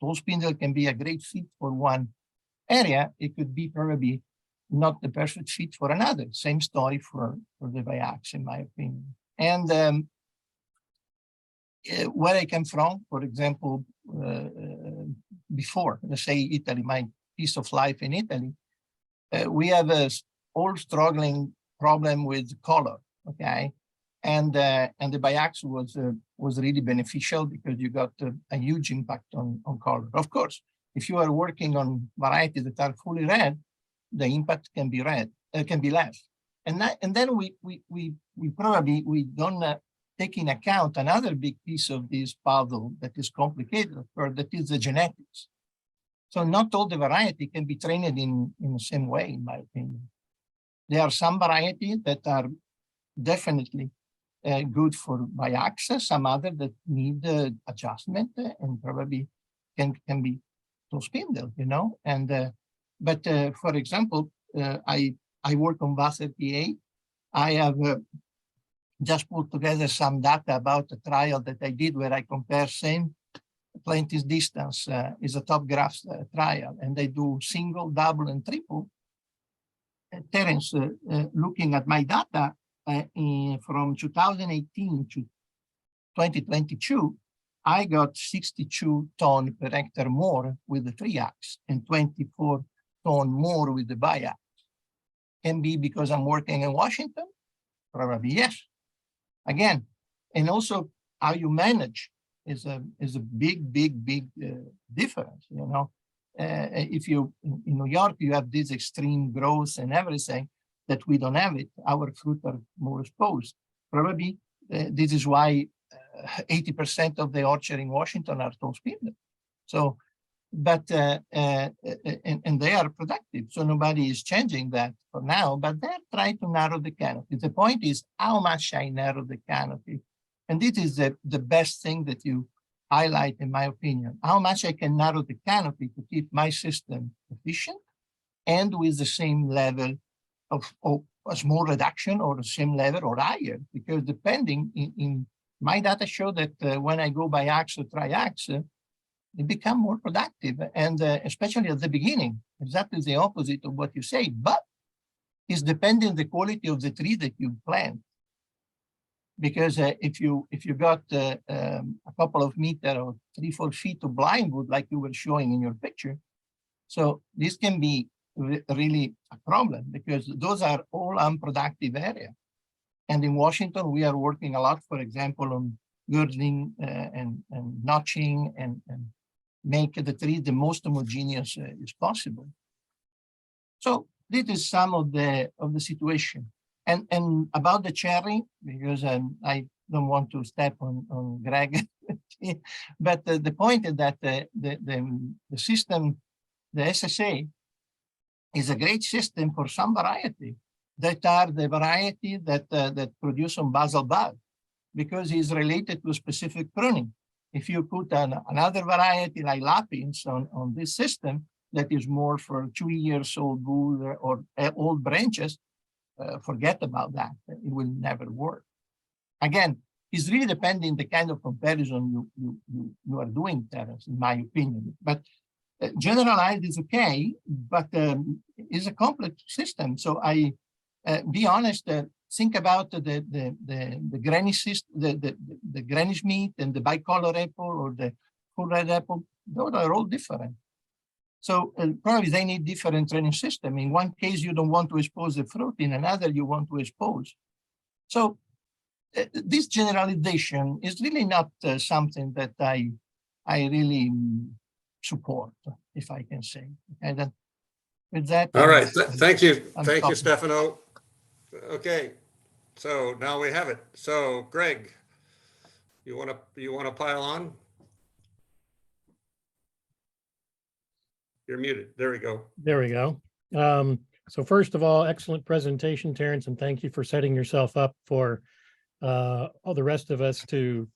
tall spindle can be a great fit for one area. It could be probably not the perfect fit for another. Same story for the biax, in my opinion. And where I come from, for example, before, let's say Italy, my piece of life in Italy, we have a all struggling problem with color, okay? And the biax was really beneficial because you got a huge impact on color. Of course, if you are working on varieties that are fully red, the impact can be less. And then we probably don't take in account another big piece of this puzzle that is complicated, or that is the genetics. So not all the variety can be trained in the same way, in my opinion. There are some varieties that are definitely good for biax, some other that need adjustment and probably can be to spindle, you know. And but for example, I work on Wasser PA. I have just put together some data about a trial that I did where I compare same planting distance, is a top graphs trial, and they do single, double, and triple. Terence, looking at my data from 2018 to 2022, I got 62 ton per hectare more with the 3-ax and 24 ton more with the biax. Can be because I'm working in Washington? Probably yes. Again, and also how you manage is a big difference, you know. If you in New York, you have this extreme growth and everything that we don't have it. Our fruit are more exposed. Probably this is why 80% of the orchard in Washington are tall spindle. So, but and they are productive. So nobody is changing that for now. But they're trying to narrow the canopy. The point is how much I narrow the canopy, and this is the best thing that you highlight, in my opinion. How much I can narrow the canopy to keep my system efficient and with the same level of a small reduction or the same level or higher, because depending in my data show that when I go biax or triax, they become more productive, and especially at the beginning, exactly the opposite of what you say, but it's depending on the quality of the tree that you plant. Because if you got a couple of meters or 3-4 feet of blind wood, like you were showing in your picture, so this can be really a problem because those are all unproductive areas. And in Washington, we are working a lot, for example, on girdling and notching and make the tree the most homogeneous as possible. So this is some of the situation. And about the cherry, because I don't want to step on Greg, but the point is that the system, the SSA, is a great system for some variety that are the variety that produce on basal bud, because it's related to specific pruning. If you put another variety like lapins on this system that is more for 2 years old wood or old branches, forget about that. It will never work. Again, it's really depending the kind of comparison you are doing, Terence, in my opinion. But generalized is okay, but it's a complex system. So I be honest. Think about the granny system, the granny meat and the bicolor apple or the full red apple. Those are all different. So probably they need different training system. In one case, you don't want to expose the fruit. In another, you want to expose. So this generalization is really not something that I really support, if I can say. Okay, then with that. All right. Thank you. Thank you, Stefano. Okay. So now we have it. So Greg, you want to pile on? You're muted. There we go. There we go. So first of all, excellent presentation, Terence, and thank you for setting yourself up for all the rest of us to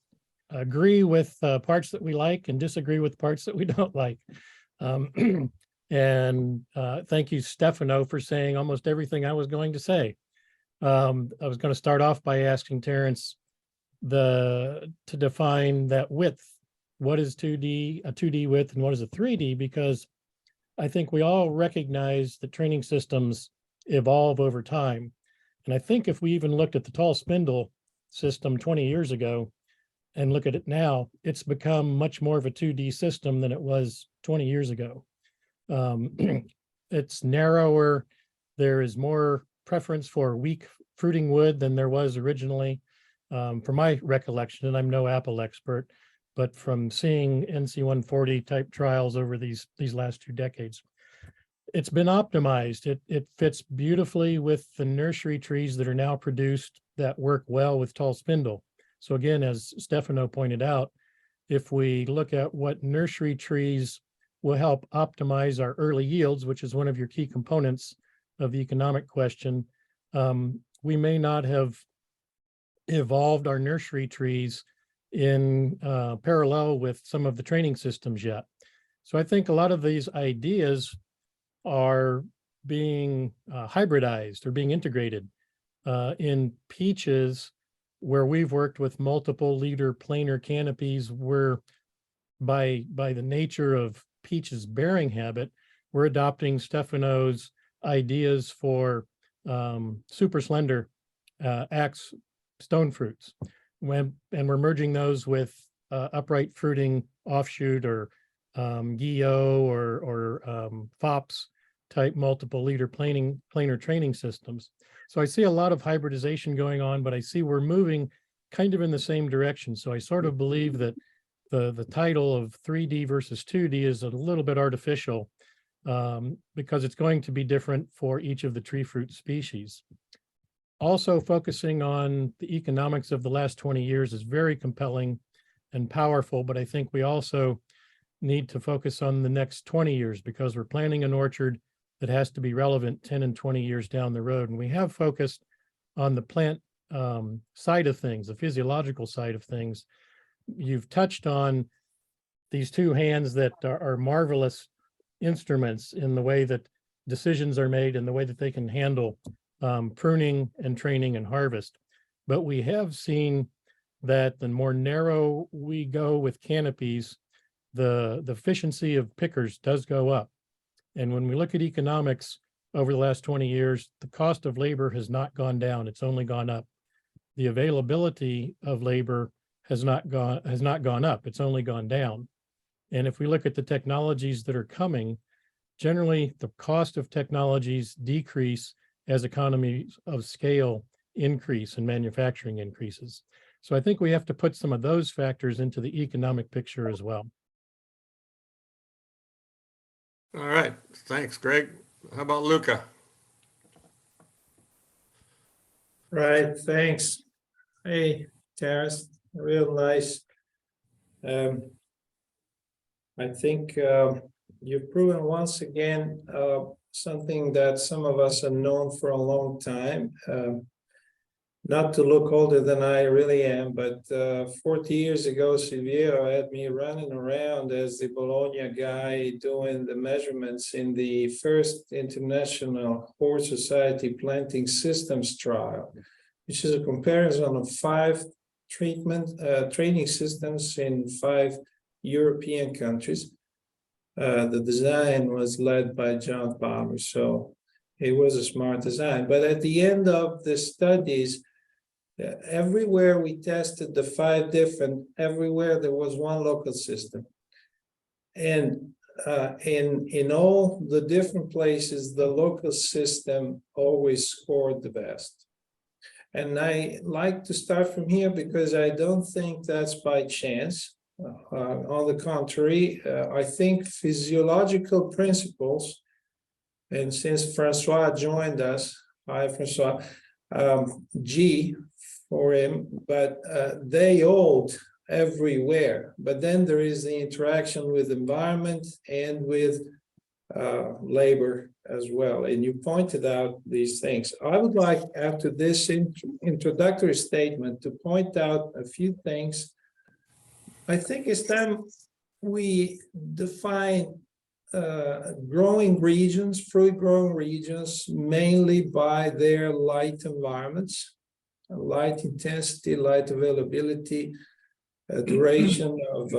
agree with parts that we like and disagree with parts that we don't like. And thank you, Stefano, for saying almost everything I was going to say. I was going to start off by asking Terence to define that width. What is 2D, a 2D width, and what is a 3D? Because I think we all recognize that training systems evolve over time. And I think if we even looked at the tall spindle system 20 years ago and look at it now, it's become much more of a 2D system than it was 20 years ago. It's narrower. There is more preference for weak fruiting wood than there was originally. From my recollection, and I'm no apple expert, but from seeing NC 140 type trials over these last 2 decades, it's been optimized. It fits beautifully with the nursery trees that are now produced that work well with tall spindle. So again, as Stefano pointed out, if we look at what nursery trees will help optimize our early yields, which is one of your key components of the economic question, we may not have evolved our nursery trees in parallel with some of the training systems yet. So I think a lot of these ideas are being hybridized or being integrated in peaches, where we've worked with multiple leader planer canopies, where by the nature of peaches bearing habit, we're adopting Stefano's ideas for super slender axe stone fruits, and we're merging those with upright fruiting offshoot or Guillot or FOPS type multiple leader planer training systems. So I see a lot of hybridization going on, but I see we're moving kind of in the same direction. So I sort of believe that the title of 3D versus 2D is a little bit artificial, because it's going to be different for each of the tree fruit species. Also, focusing on the economics of the last 20 years is very compelling and powerful, but I think we also need to focus on the next 20 years, because we're planting an orchard that has to be relevant 10 and 20 years down the road. And we have focused on the plant side of things, the physiological side of things. You've touched on these two hands that are marvelous instruments in the way that decisions are made and the way that they can handle pruning and training and harvest. But we have seen that the more narrow we go with canopies, the efficiency of pickers does go up. And when we look at economics over the last 20 years, the cost of labor has not gone down, it's only gone up. The availability of labor has not gone up, it's only gone down. And if we look at the technologies that are coming, generally the cost of technologies decrease as economies of scale increase and manufacturing increases. So I think we have to put some of those factors into the economic picture as well. All right, thanks, Greg. How about Luca? Right, thanks. Hey, Terence, real nice. I think you've proven once again something that some of us have known for a long time. Not to look older than I really am, but 40 years ago, Silvio had me running around as the Bologna guy doing the measurements in the first international Hort Society planting systems trial, which is a comparison of 5 training systems in 5 European countries. The design was led by John Palmer, so it was a smart design. But at the end of the studies, everywhere we tested the 5 different, everywhere there was one local system. And in all the different places, the local system always scored the best. And I like to start from here because I don't think that's by chance. On the contrary, I think physiological principles, and since Francois joined us, hi Francois, G for him, but they hold everywhere. But then there is the interaction with environment and with labor as well. And you pointed out these things. I would like, after this introductory statement, to point out a few things. I think it's time we define growing regions, fruit growing regions, mainly by their light environments, light intensity, light availability, duration of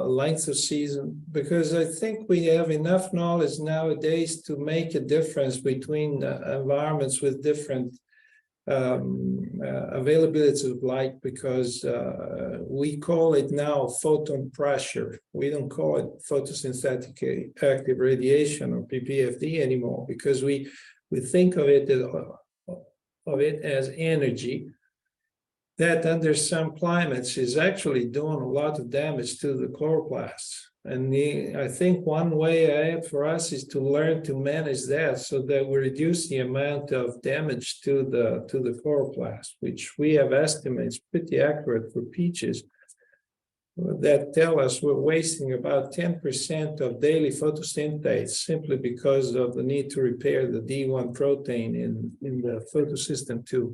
length of season, because I think we have enough knowledge nowadays to make a difference between environments with different availability of light, because we call it now photon pressure. We don't call it photosynthetic active radiation or PPFD anymore, because we think of it as energy that under some climates is actually doing a lot of damage to the chloroplasts. And I think one way ahead for us is to learn to manage that so that we reduce the amount of damage to the chloroplast, which we have estimates pretty accurate for peaches that tell us we're wasting about 10% of daily photosynthase simply because of the need to repair the D1 protein in the photosystem 2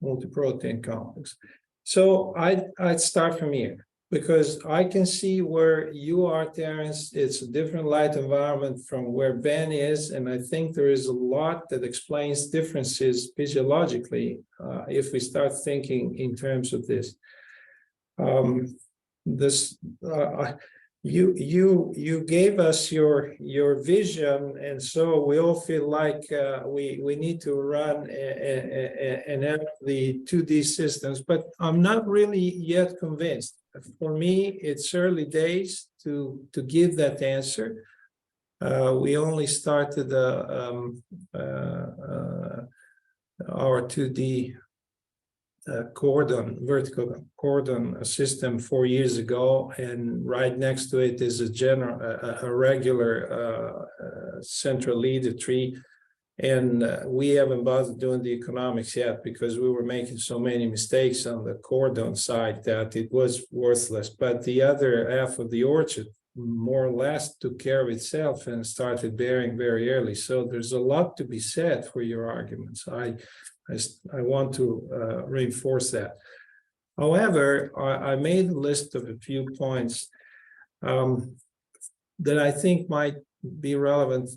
multi-protein complex. So I'd start from here, because I can see where you are, Terence. It's a different light environment from where Ben is, and I think there is a lot that explains differences physiologically if we start thinking in terms of this. You gave us your vision, and so we all feel like we need to run and have the 2D systems, but I'm not really yet convinced. For me, it's early days to give that answer. We only started our 2D vertical cordon system 4 years ago, and right next to it is a regular central leader tree. And we haven't bothered doing the economics yet because we were making so many mistakes on the cordon side that it was worthless. But the other half of the orchard more or less took care of itself and started bearing very early. So there's a lot to be said for your arguments. I want to reinforce that. However, I made a list of a few points that I think might be relevant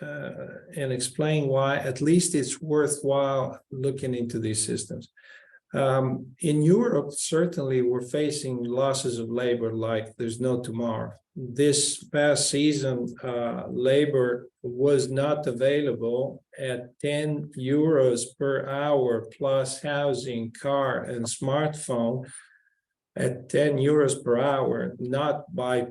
and explain why at least it's worthwhile looking into these systems. In Europe, certainly we're facing losses of labor like there's no tomorrow. This past season, labor was not available at 10 euros per hour plus housing, car, and smartphone at 10 euros per hour, not by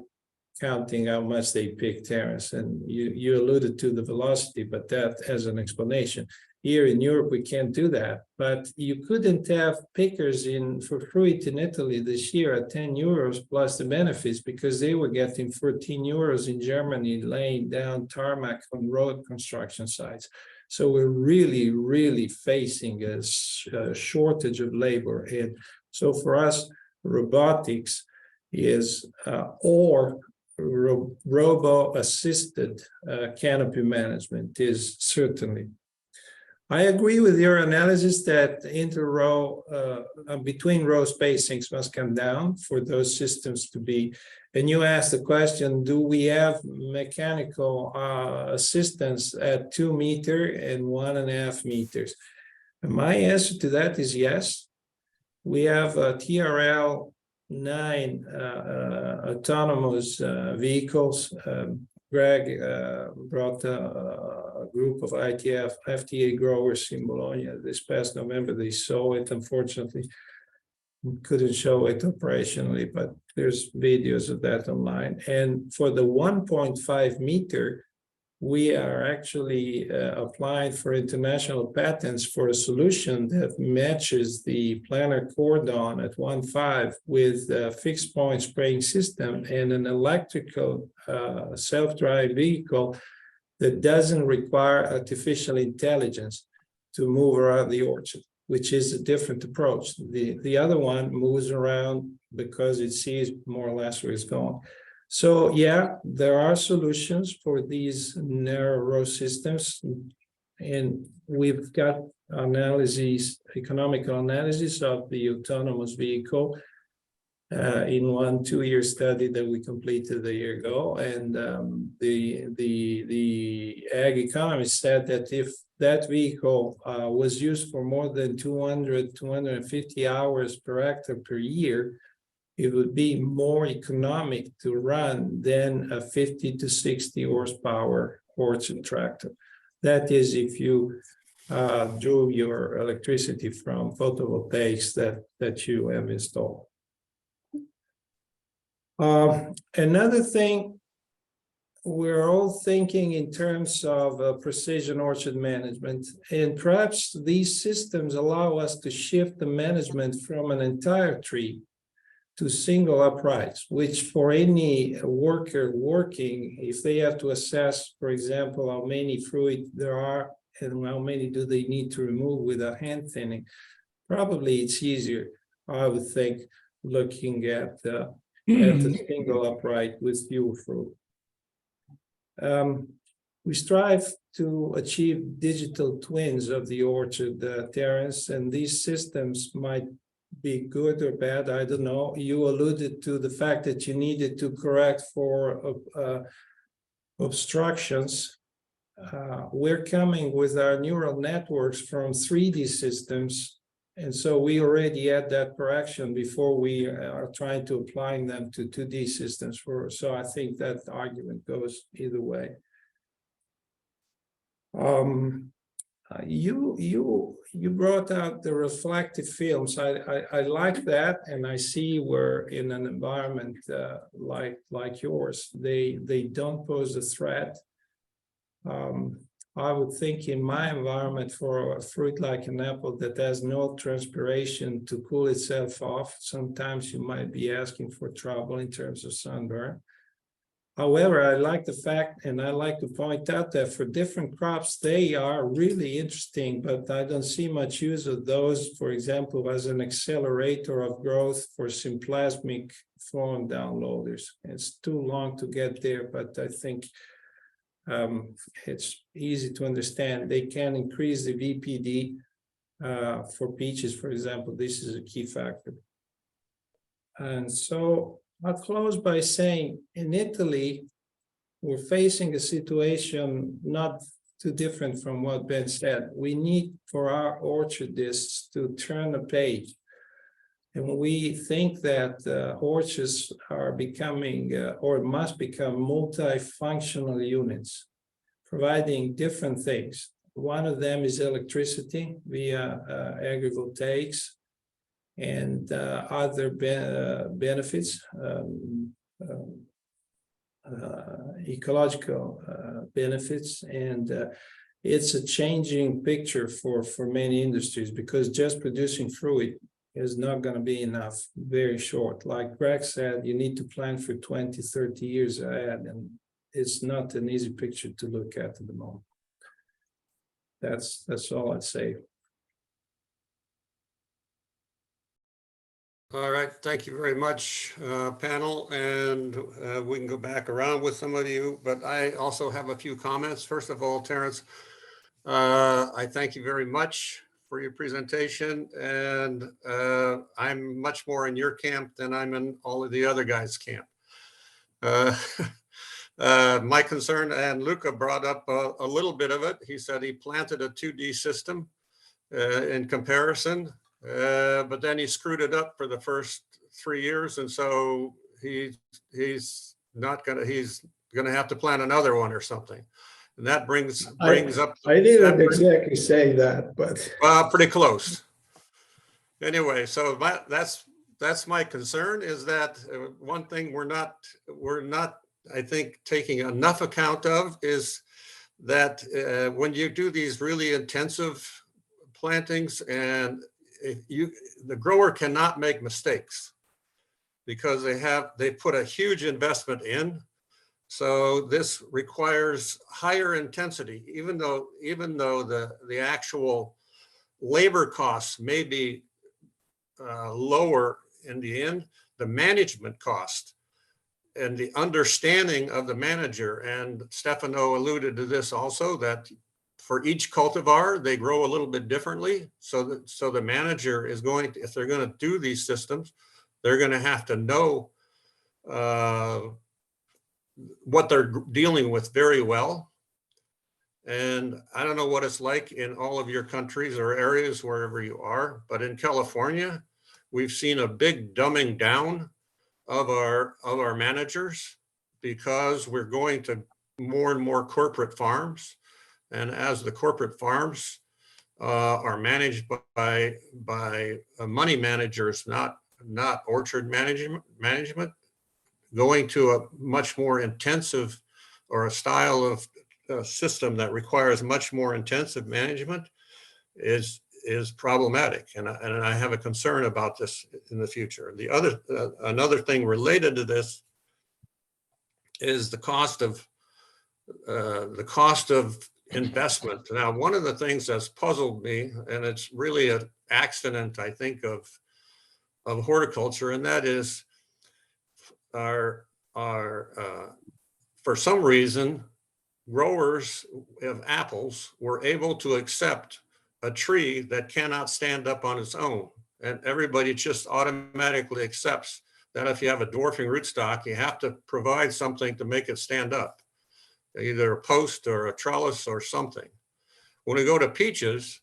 counting how much they pick, Terence. And you alluded to the velocity, but that as an explanation. Here in Europe, we can't do that, but you couldn't have pickers for fruit in Italy this year at 10 euros plus the benefits, because they were getting 14 euros in Germany laying down tarmac on road construction sites. So we're really, really facing a shortage of labor. And so for us, robotics is or robo-assisted canopy management is certainly. I agree with your analysis that inter-row, between row spacings must come down for those systems to be. And you asked the question, do we have mechanical assistance at 2 meters and 1.5 meters? And my answer to that is yes. We have TRL 9 autonomous vehicles. Greg brought a group of FTA growers in Bologna this past November. They saw it, unfortunately. Couldn't show it operationally, but there's videos of that online. And for the 1.5 meter, we are actually applying for international patents for a solution that matches the planar cordon at 1.5 with a fixed point spraying system and an electrical self-driving vehicle that doesn't require artificial intelligence to move around the orchard, which is a different approach. The other one moves around because it sees more or less where it's going. So yeah, there are solutions for these narrow row systems, and we've got economical analysis of the autonomous vehicle. in one 2-year study that we completed a year ago. And the ag economist said that if that vehicle was used for more than 250 hours per hectare per year, it would be more economic to run than a 50 to 60 horsepower orchard tractor. That is, if you drew your electricity from photovoltaics that you have installed. Another thing, we're all thinking in terms of precision orchard management, and perhaps these systems allow us to shift the management from an entire tree to single uprights, which for any worker working, if they have to assess, for example, how many fruit there are and how many do they need to remove with a hand thinning, probably it's easier, I would think, looking at the single upright with fewer fruit. We strive to achieve digital twins of the orchard, Terence, and these systems might be good or bad, I don't know. You alluded to the fact that you needed to correct for obstructions. We're coming with our neural networks from 3D systems, and so we already had that correction before we are trying to apply them to 2D systems. So I think that argument goes either way. You brought out the reflective films. I like that, and I see we're in an environment like yours. They don't pose a threat. I would think in my environment, for a fruit like an apple that has no transpiration to cool itself off, sometimes you might be asking for trouble in terms of sunburn. However, I like the fact, and I like to point out that for different crops, they are really interesting, but I don't see much use of those, for example, as an accelerator of growth for symplasmic phloem downloaders. It's too long to get there, but I think it's easy to understand. They can increase the VPD for peaches, for example. This is a key factor. And so I'll close by saying in Italy, we're facing a situation not too different from what Ben said. We need for our orchardists to turn a page. And we think that orchards are becoming or must become multifunctional units, providing different things. One of them is electricity via agrivoltaics and other benefits, ecological benefits. And it's a changing picture for many industries, because just producing fruit is not going to be enough, very short. Like Greg said, you need to plan for 20, 30 years ahead, and it's not an easy picture to look at the moment. That's all I'd say. All right, thank you very much, panel, and we can go back around with some of you, but I also have a few comments. First of all, Terence, I thank you very much for your presentation, and I'm much more in your camp than I'm in all of the other guys' camp. My concern, and Luca brought up a little bit of it. He said he planted a 2D system in comparison, but then he screwed it up for the first 3 years, and so he's gonna have to plant another one or something. And that brings up. I didn't exactly say that, but pretty close. Anyway, so that's my concern, is that one thing we're not, I think, taking enough account of is that when you do these really intensive plantings, and the grower cannot make mistakes because they put a huge investment in. So this requires higher intensity, even though the actual labor costs may be lower in the end, the management cost and the understanding of the manager, and Stefano alluded to this also, that for each cultivar, they grow a little bit differently. So the manager is going to, if they're going to do these systems, They're going to have to know what they're dealing with very well. And I don't know what it's like in all of your countries or areas, wherever you are, but in California, we've seen a big dumbing down of our managers, because we're going to more and more corporate farms. And as the corporate farms are managed by money managers, not orchard management, going to a much more intensive, or a style of system that requires much more intensive management is problematic. And I have a concern about this in the future. The other, another thing related to this is the cost of investment. Now, one of the things that's puzzled me, and it's really an accident, I think, of horticulture, and that is for some reason, growers of apples were able to accept a tree that cannot stand up on its own. And everybody just automatically accepts that if you have a dwarfing rootstock, you have to provide something to make it stand up, either a post or a trellis or something. When we go to peaches,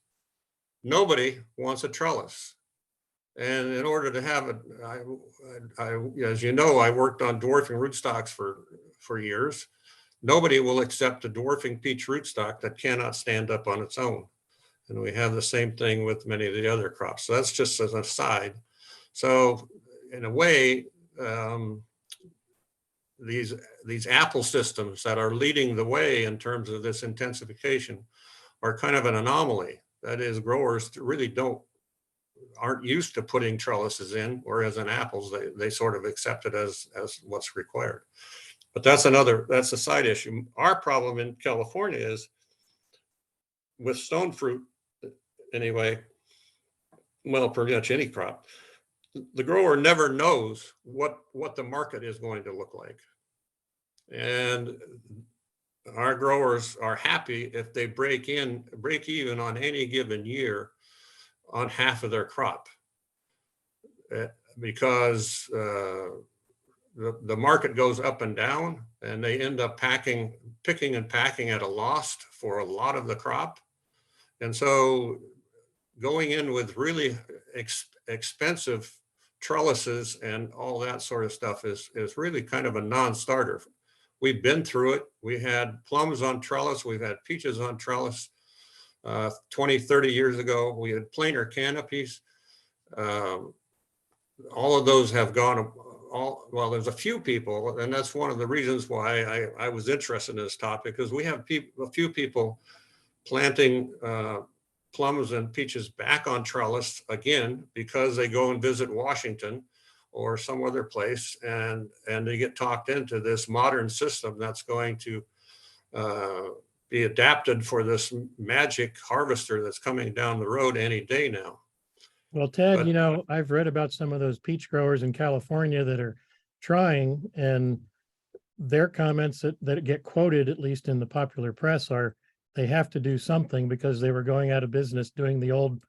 nobody wants a trellis. And in order to have it, as you know, I worked on dwarfing rootstocks for years. Nobody will accept a dwarfing peach rootstock that cannot stand up on its own. And we have the same thing with many of the other crops. So that's just as an aside. So in a way, these apple systems that are leading the way in terms of this intensification are kind of an anomaly. That is, growers really aren't used to putting trellises in, whereas in apples, they sort of accept it as what's required. But that's a side issue. Our problem in California is with stone fruit, anyway, well, pretty much any crop, the grower never knows what the market is going to look like. And our growers are happy if they break even on any given year on half of their crop, because the market goes up and down, and they end up picking and packing at a loss for a lot of the crop. And so going in with really expensive trellises and all that sort of stuff is really kind of a non-starter. We've been through it. We had plums on trellis. We've had peaches on trellis 20, 30 years ago. We had planer canopies. All of those have gone, well, there's a few people, and that's one of the reasons why I was interested in this topic, because we have a few people planting plums and peaches back on trellis again, because they go and visit Washington or some other place, and they get talked into this modern system that's going to be adapted for this magic harvester that's coming down the road any day now. Well, Ted, But- you know, I've read about some of those peach growers in California that are trying, and their comments that get quoted, at least in the popular press, are they have to do something because they were going out of business doing the old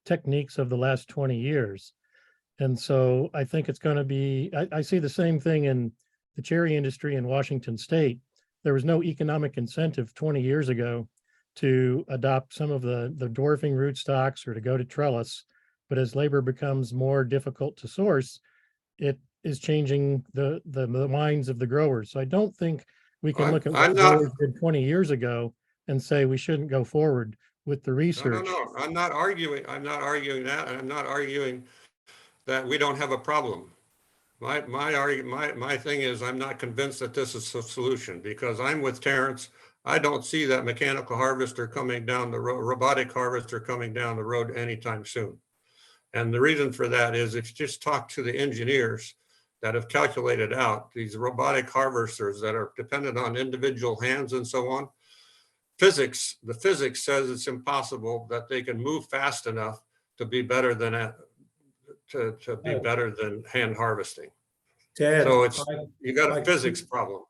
techniques of the last 20 years. And so I think it's going to be, I see the same thing in the cherry industry in Washington State. There was no economic incentive 20 years ago to adopt some of the dwarfing rootstocks or to go to trellis. But as labor becomes more difficult to source, it is changing the minds of the growers. So I don't think we can look at what growers did 20 years ago and say we shouldn't go forward with the research. No, I'm not arguing. I'm not arguing that. I'm not arguing that we don't have a problem. My thing is, I'm not convinced that this is a solution, because I'm with Terence. I don't see that mechanical harvester coming down the road, robotic harvester coming down the road anytime soon. And the reason for that is, if you just talk to the engineers that have calculated out these robotic harvesters that are dependent on individual hands and so on, the physics says it's impossible that they can move fast enough to be better than better than hand harvesting. Ted, So you got a I physics problem.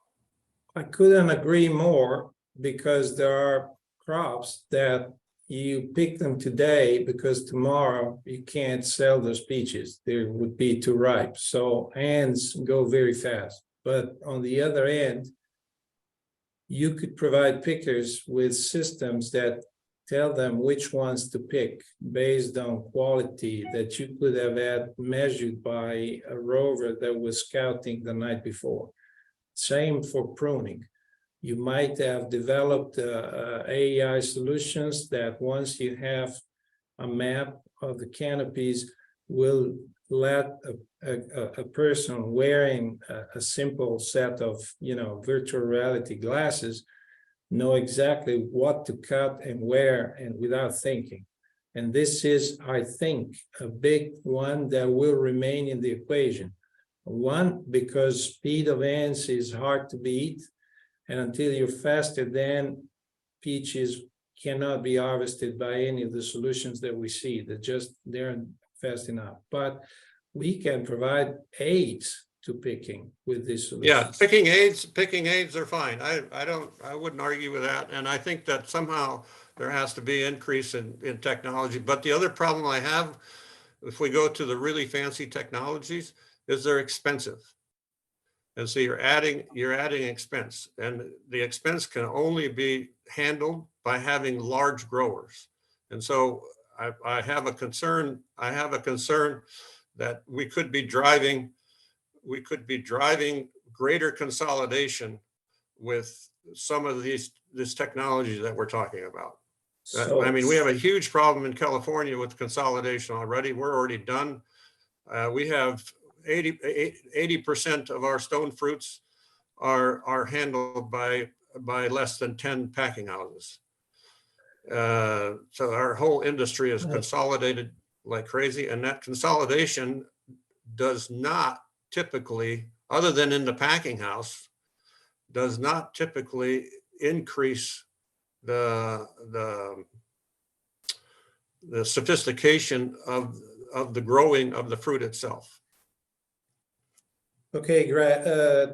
I couldn't agree more, because there are crops that you pick them today because tomorrow you can't sell those peaches. They would be too ripe. So ants go very fast. But on the other end, you could provide pickers with systems that tell them which ones to pick based on quality that you could have had measured by a rover that was scouting the night before. Same for pruning. You might have developed AI solutions that once you have a map of the canopies will let a person wearing a simple set of, virtual reality glasses know exactly what to cut and where and without thinking. And this is, I think, a big one that will remain in the equation. One, because speed of ants is hard to beat, and until you're faster than peaches cannot be harvested by any of the solutions that we see. They aren't fast enough. But we can provide aids to picking with this solution. Yeah, picking aids are fine. I wouldn't argue with that. And I think that somehow there has to be increase in technology. But the other problem I have, if we go to the really fancy technologies, is they're expensive. And so you're adding expense, and the expense can only be handled by having large growers. And so I have a concern that we could be driving greater consolidation with some of this technology that we're talking about. I mean, we have a huge problem in California with consolidation already. We're already done. We have 80% of our stone fruits are handled by less than 10 packing houses. So our whole industry is consolidated like crazy, and that consolidation does not typically, other than in the packing house, does not typically increase the sophistication of the growing of the fruit itself. Okay, great,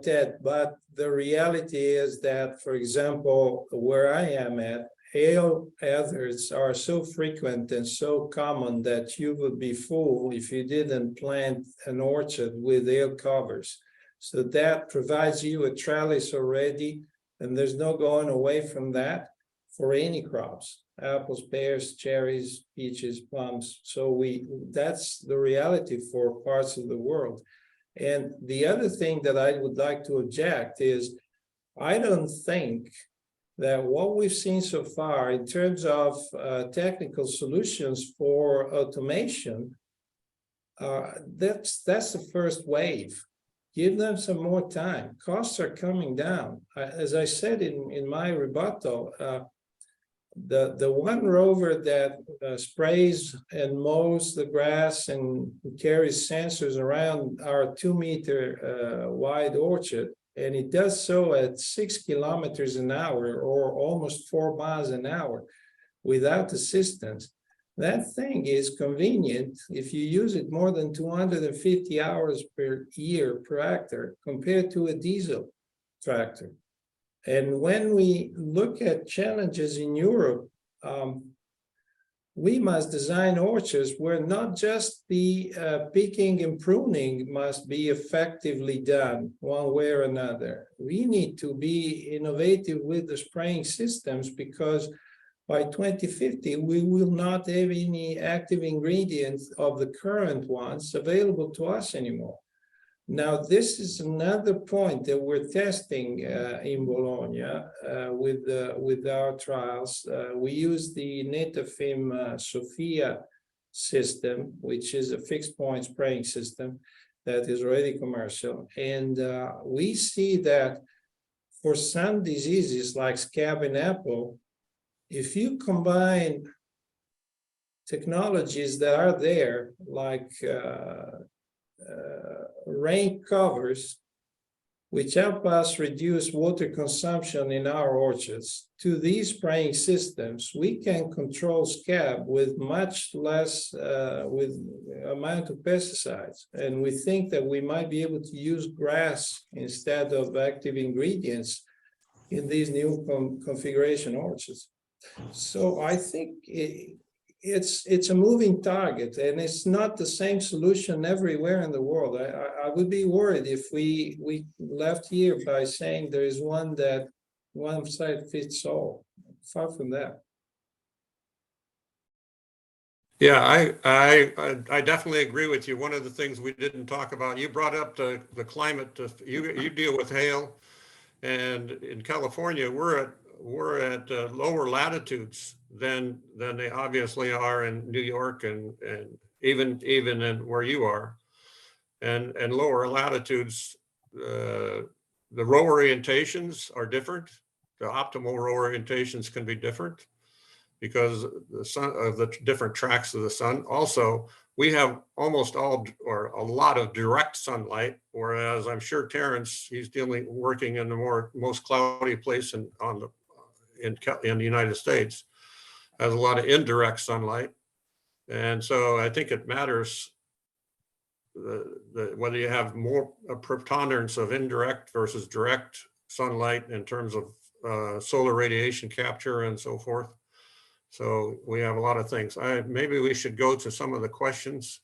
Ted, but the reality is that, for example, where I am at, hail hazards are so frequent and so common that you would be fooled if you didn't plant an orchard with hail covers. So that provides you a trellis already, and there's no going away from that for any crops, apples, pears, cherries, peaches, plums. So that's the reality for parts of the world. And the other thing that I would like to object is, I don't think that what we've seen so far in terms of technical solutions for automation, that's the first wave. Give them some more time. Costs are coming down. As I said in my rebuttal, the one rover that sprays and mows the grass and carries sensors around our 2-meter wide orchard, and it does so at 6 kilometers an hour or almost 4 miles an hour without assistance. That thing is convenient if you use it more than 250 hours per year per hectare compared to a diesel tractor. And when we look at challenges in Europe, we must design orchards where not just the picking and pruning must be effectively done one way or another. We need to be innovative with the spraying systems, because by 2050, we will not have any active ingredients of the current ones available to us anymore. Now, this is another point that we're testing in Bologna with our trials. We use the Netafim Sofia system, which is a fixed point spraying system that is already commercial. And we see that for some diseases like scab and apple, if you combine technologies that are there, like rain covers, which help us reduce water consumption in our orchards, to these spraying systems, we can control scab with much less with amount of pesticides. And we think that we might be able to use grass instead of active ingredients in these new configuration orchards. So I think it's a moving target, and it's not the same solution everywhere in the world. I would be worried if we left here by saying there is one size fits all. Far from that. Yeah, I definitely agree with you. One of the things we didn't talk about, you brought up the climate. You deal with hail, and in California, we're at lower latitudes than they obviously are in New York and even in where you are, and lower latitudes. The row orientations are different. The optimal row orientations can be different because the sun of the different tracks of the sun. Also, we have almost all or a lot of direct sunlight, whereas I'm sure Terence, he's working in the most cloudy place in the United States, has a lot of indirect sunlight, and so I think it matters whether you have a preponderance of indirect versus direct sunlight in terms of solar radiation capture and so forth. So we have a lot of things. Maybe we should go to some of the questions.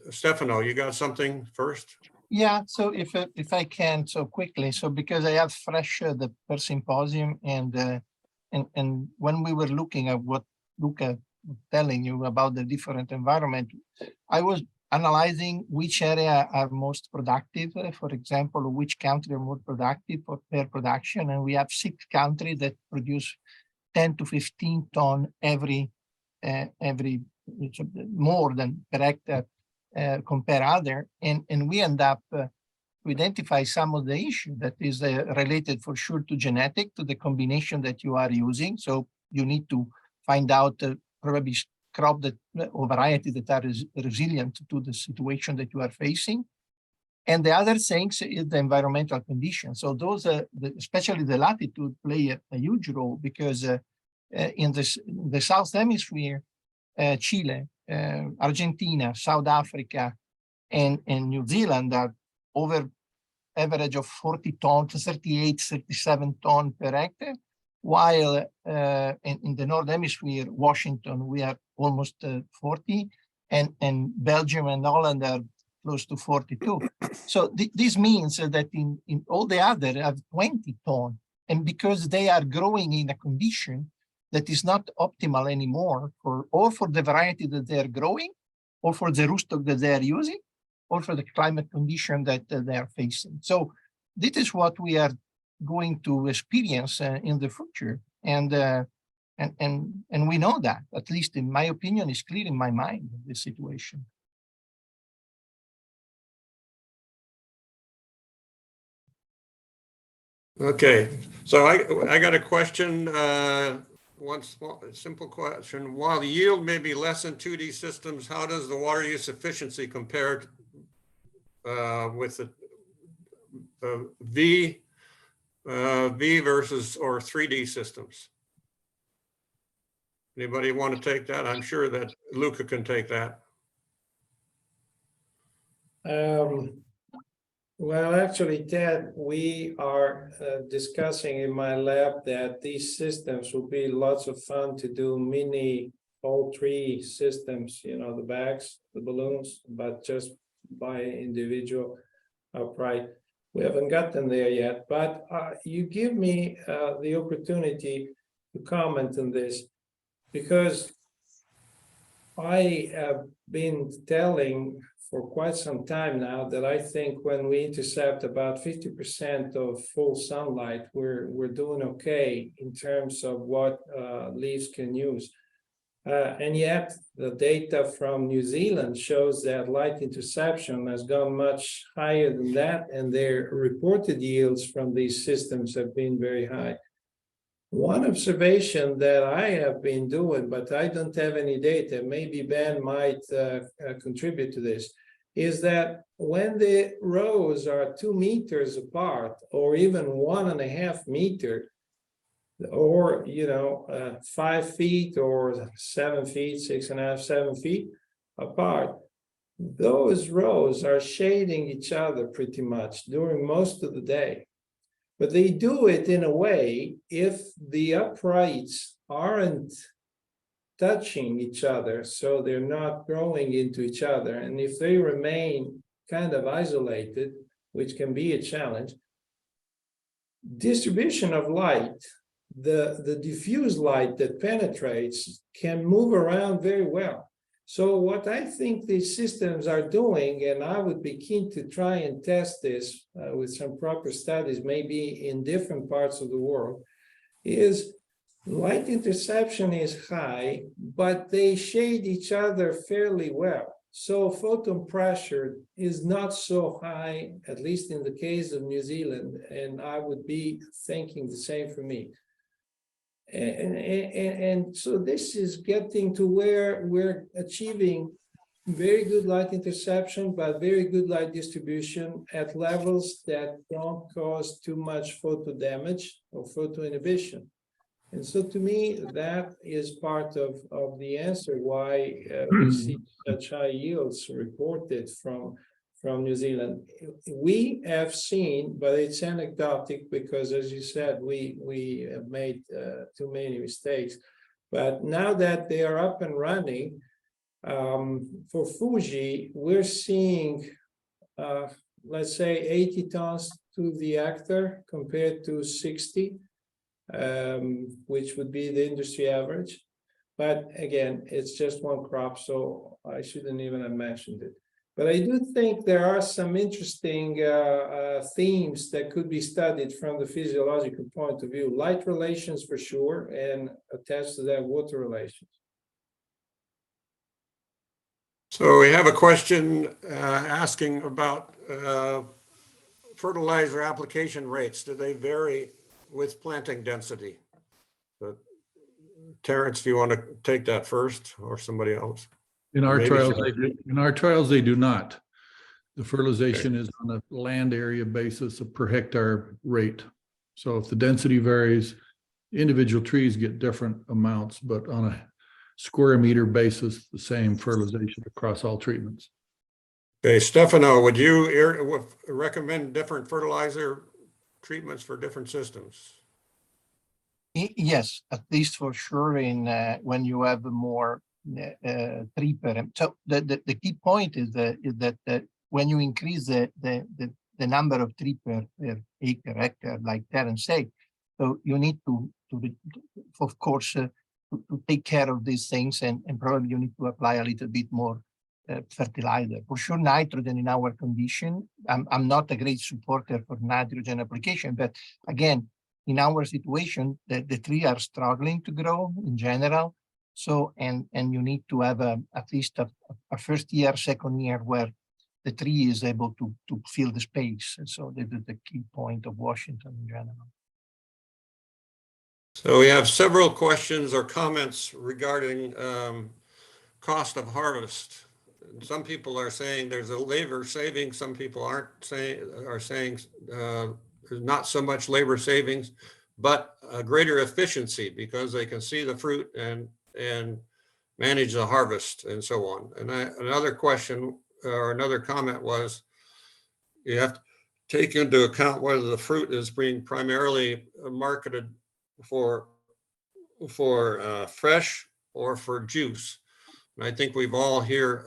Stefano, you got something first? Yeah, so if I can, so quickly, so because I have fresh the per symposium, and when we were looking at what Luca was telling you about the different environment, I was analyzing which area are most productive. For example, which country are more productive for per production, and we have 6 countries that produce 10 to 15 ton every more than per hectare compare other, and we end up to identify some of the issue that is related for sure to genetic, to the combination that you are using. So you need to find out probably crop that or variety that are resilient to the situation that you are facing. And the other things is the environmental conditions. So those, especially the latitude, play a huge role because in the South Hemisphere, Chile, Argentina, South Africa, and New Zealand are over average of 40 tons, 38, 37 tons per hectare, while in the North Hemisphere, Washington, we are almost 40, and Belgium and Holland are close to 42. So this means that in all the other have 20 tons, and because they are growing in a condition that is not optimal anymore for the variety that they are growing, or for the rootstock that they are using, or for the climate condition that they are facing. So this is what we are going to experience in the future, and we know that, at least in my opinion, is clear in my mind, this situation. Okay, so I got a question. One simple question. While the yield may be less in 2D systems, how does the water use efficiency compare with the V versus or 3D systems? Anybody want to take that? I'm sure that Luca can take that. Well, actually, Ted, we are discussing in my lab that these systems will be lots of fun to do mini all 3 systems, you know, the bags, the balloons, but just by individual upright. We haven't gotten there yet, but you give me the opportunity to comment on this, because I have been telling for quite some time now that I think when we intercept about 50% of full sunlight, we're doing okay in terms of what leaves can use. And yet the data from New Zealand shows that light interception has gone much higher than that, and their reported yields from these systems have been very high. One observation that I have been doing, but I don't have any data, maybe Ben might contribute to this, is that when the rows are 2 meters apart, or even 1.5 meters, or 5 feet or 7 feet, 6.5, 7 feet apart, those rows are shading each other pretty much during most of the day. But they do it in a way, if the uprights aren't touching each other, so they're not growing into each other, and if they remain kind of isolated, which can be a challenge, distribution of light, the diffuse light that penetrates can move around very well. So what I think these systems are doing, and I would be keen to try and test this with some proper studies, maybe in different parts of the world, is light interception is high, but they shade each other fairly well. So photon pressure is not so high, at least in the case of New Zealand, and I would be thinking the same for me. And so this is getting to where we're achieving very good light interception, but very good light distribution at levels that don't cause too much photo damage or photo inhibition. And so to me, that is part of the answer why we see such high yields reported from New Zealand. We have seen, but it's anecdotic because, as you said, we have made too many mistakes. But now that they are up and running, for Fuji, we're seeing, let's say, 80 tons to the hectare compared to 60. Which would be the industry average. But again, it's just one crop, so I shouldn't even have mentioned it. But I do think there are some interesting themes that could be studied from the physiological point of view. Light relations for sure, and attached to that, water relations. So we have a question asking about fertilizer application rates. Do they vary with planting density? But Terence, do you want to take that first, or somebody else? In our Maybe trials, so. they do. In our trials, they do not. The fertilization is on a land area basis, a per hectare rate. So if the density varies, individual trees get different amounts, but on a square meter basis, the same fertilization across all treatments. Okay, Stefano, would you recommend different fertilizer treatments for different systems? Yes, at least for sure in when you have more tree per. So the key point is that when you increase the number of tree per acre hectare, like Terence said, so you need to of course to take care of these things, and probably you need to apply a little bit more fertilizer. For sure, nitrogen in our condition. I'm not a great supporter for nitrogen application, but again, in our situation, the trees are struggling to grow in general. So, and you need to have at least a first year, second year where the tree is able to fill the space. And so this is the key point of Washington in general. So we have several questions or comments regarding cost of harvest. Some people are saying there's a labor saving. Some people are saying there's not so much labor savings, but a greater efficiency because they can see the fruit and manage the harvest and so on. And another question or another comment was, you have to take into account whether the fruit is being primarily marketed for fresh or for juice. And I think we've all here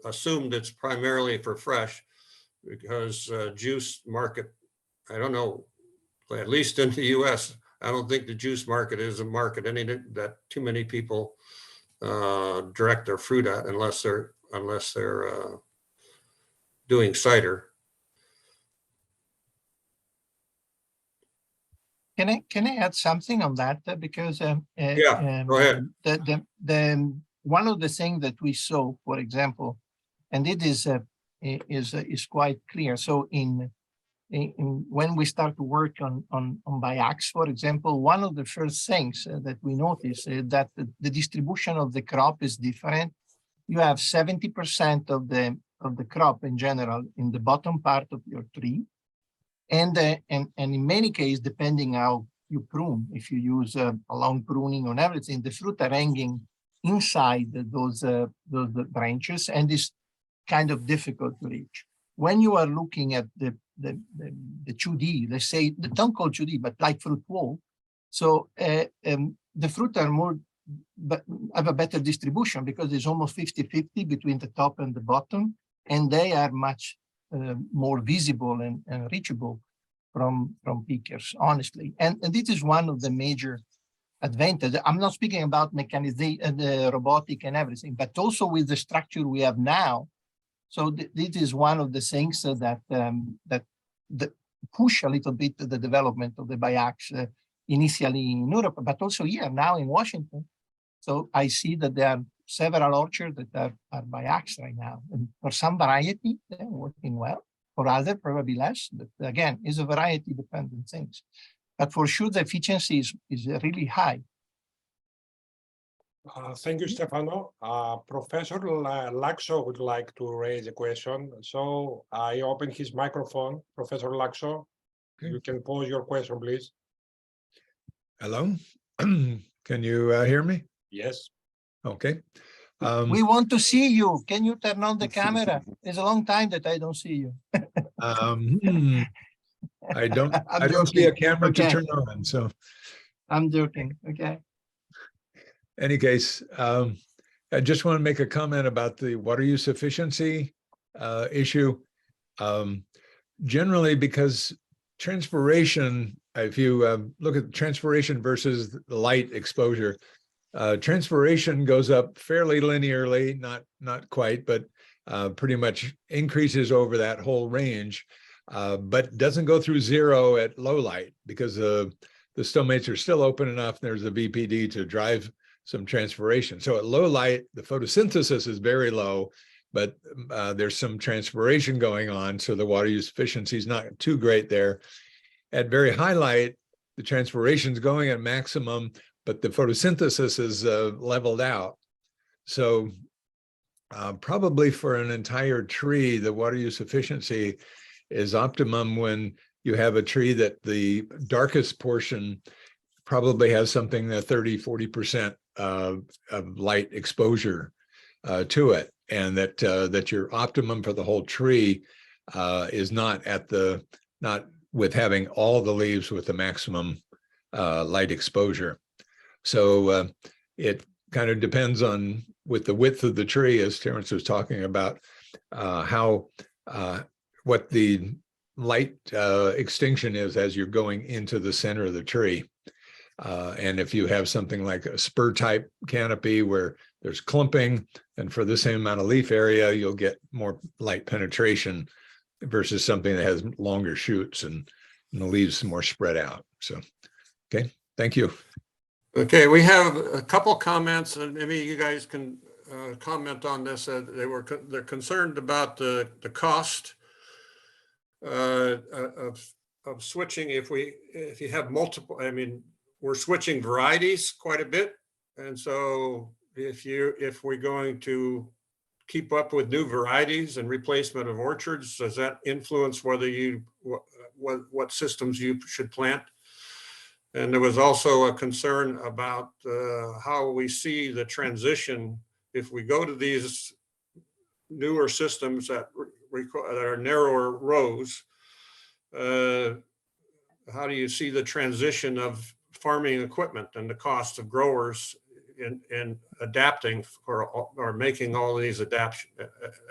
assumed it's primarily for fresh, because juice market, I don't know, at least in the US, I don't think the juice market is a market that too many people direct their fruit at unless they're doing cider. Can I add something on that? Because Yeah, go ahead. The one of the things that we saw, for example, and it is quite clear. So when we start to work on biax, for example, one of the first things that we notice is that the distribution of the crop is different. You have 70% of the crop in general in the bottom part of your tree. And in many cases, depending how you prune, if you use a long pruning on everything, the fruit are hanging inside those branches, and it's kind of difficult to reach. When you are looking at the the 2D, let's say, don't call 2D, but like fruit wall. So the fruit are more, but have a better distribution because it's almost 50-50 between the top and the bottom, and they are much more visible and reachable from pickers, honestly. And this is one of the major advantages. I'm not speaking about mechanization, robotic and everything, but also with the structure we have now. So this is one of the things that push a little bit the development of the biax initially in Europe, but also here now in Washington. So I see that there are several orchards that are biax right now. And for some variety, they're working well. For other, probably less. But again, it's a variety dependent things. But for sure, the efficiency is really high. Thank you, Stefano. Professor Laxo would like to raise a question. So I open his microphone. Professor Laxo, you can pose your question, please. Hello, can you hear me? Yes. Okay. We want to see you. Can you turn on the camera? It's a long time that I don't see you. I don't see a camera to turn on, so. I'm joking, okay. Any case, I just want to make a comment about the water use efficiency issue. Generally, because transpiration, if you look at transpiration versus the light exposure, transpiration goes up fairly linearly, not quite, but pretty much increases over that whole range, but doesn't go through zero at low light because the stomates are still open enough. There's a VPD to drive some transpiration. So at low light, the photosynthesis is very low, but there's some transpiration going on. So the water use efficiency is not too great there. At very high light, the transpiration is going at maximum, but the photosynthesis is leveled out. So probably for an entire tree, the water use efficiency is optimum when you have a tree that the darkest portion probably has something 30-40% of light exposure to it, and that your optimum for the whole tree is not with having all the leaves with the maximum light exposure. So it kind of depends on, with the width of the tree, as Terence was talking about, what the light extinction is as you're going into the center of the tree. And if you have something like a spur type canopy where there's clumping, and for the same amount of leaf area, you'll get more light penetration versus something that has longer shoots and the leaves more spread out. So, okay, thank you. Okay, we have a couple comments, and maybe you guys can comment on this. They're concerned about the cost of switching. If you have multiple, I mean, we're switching varieties quite a bit, and so if we're going to keep up with new varieties and replacement of orchards, does that influence whether what systems you should plant? And there was also a concern about how we see the transition if we go to these newer systems that are narrower rows. How do you see the transition of farming equipment and the cost of growers in adapting or making all these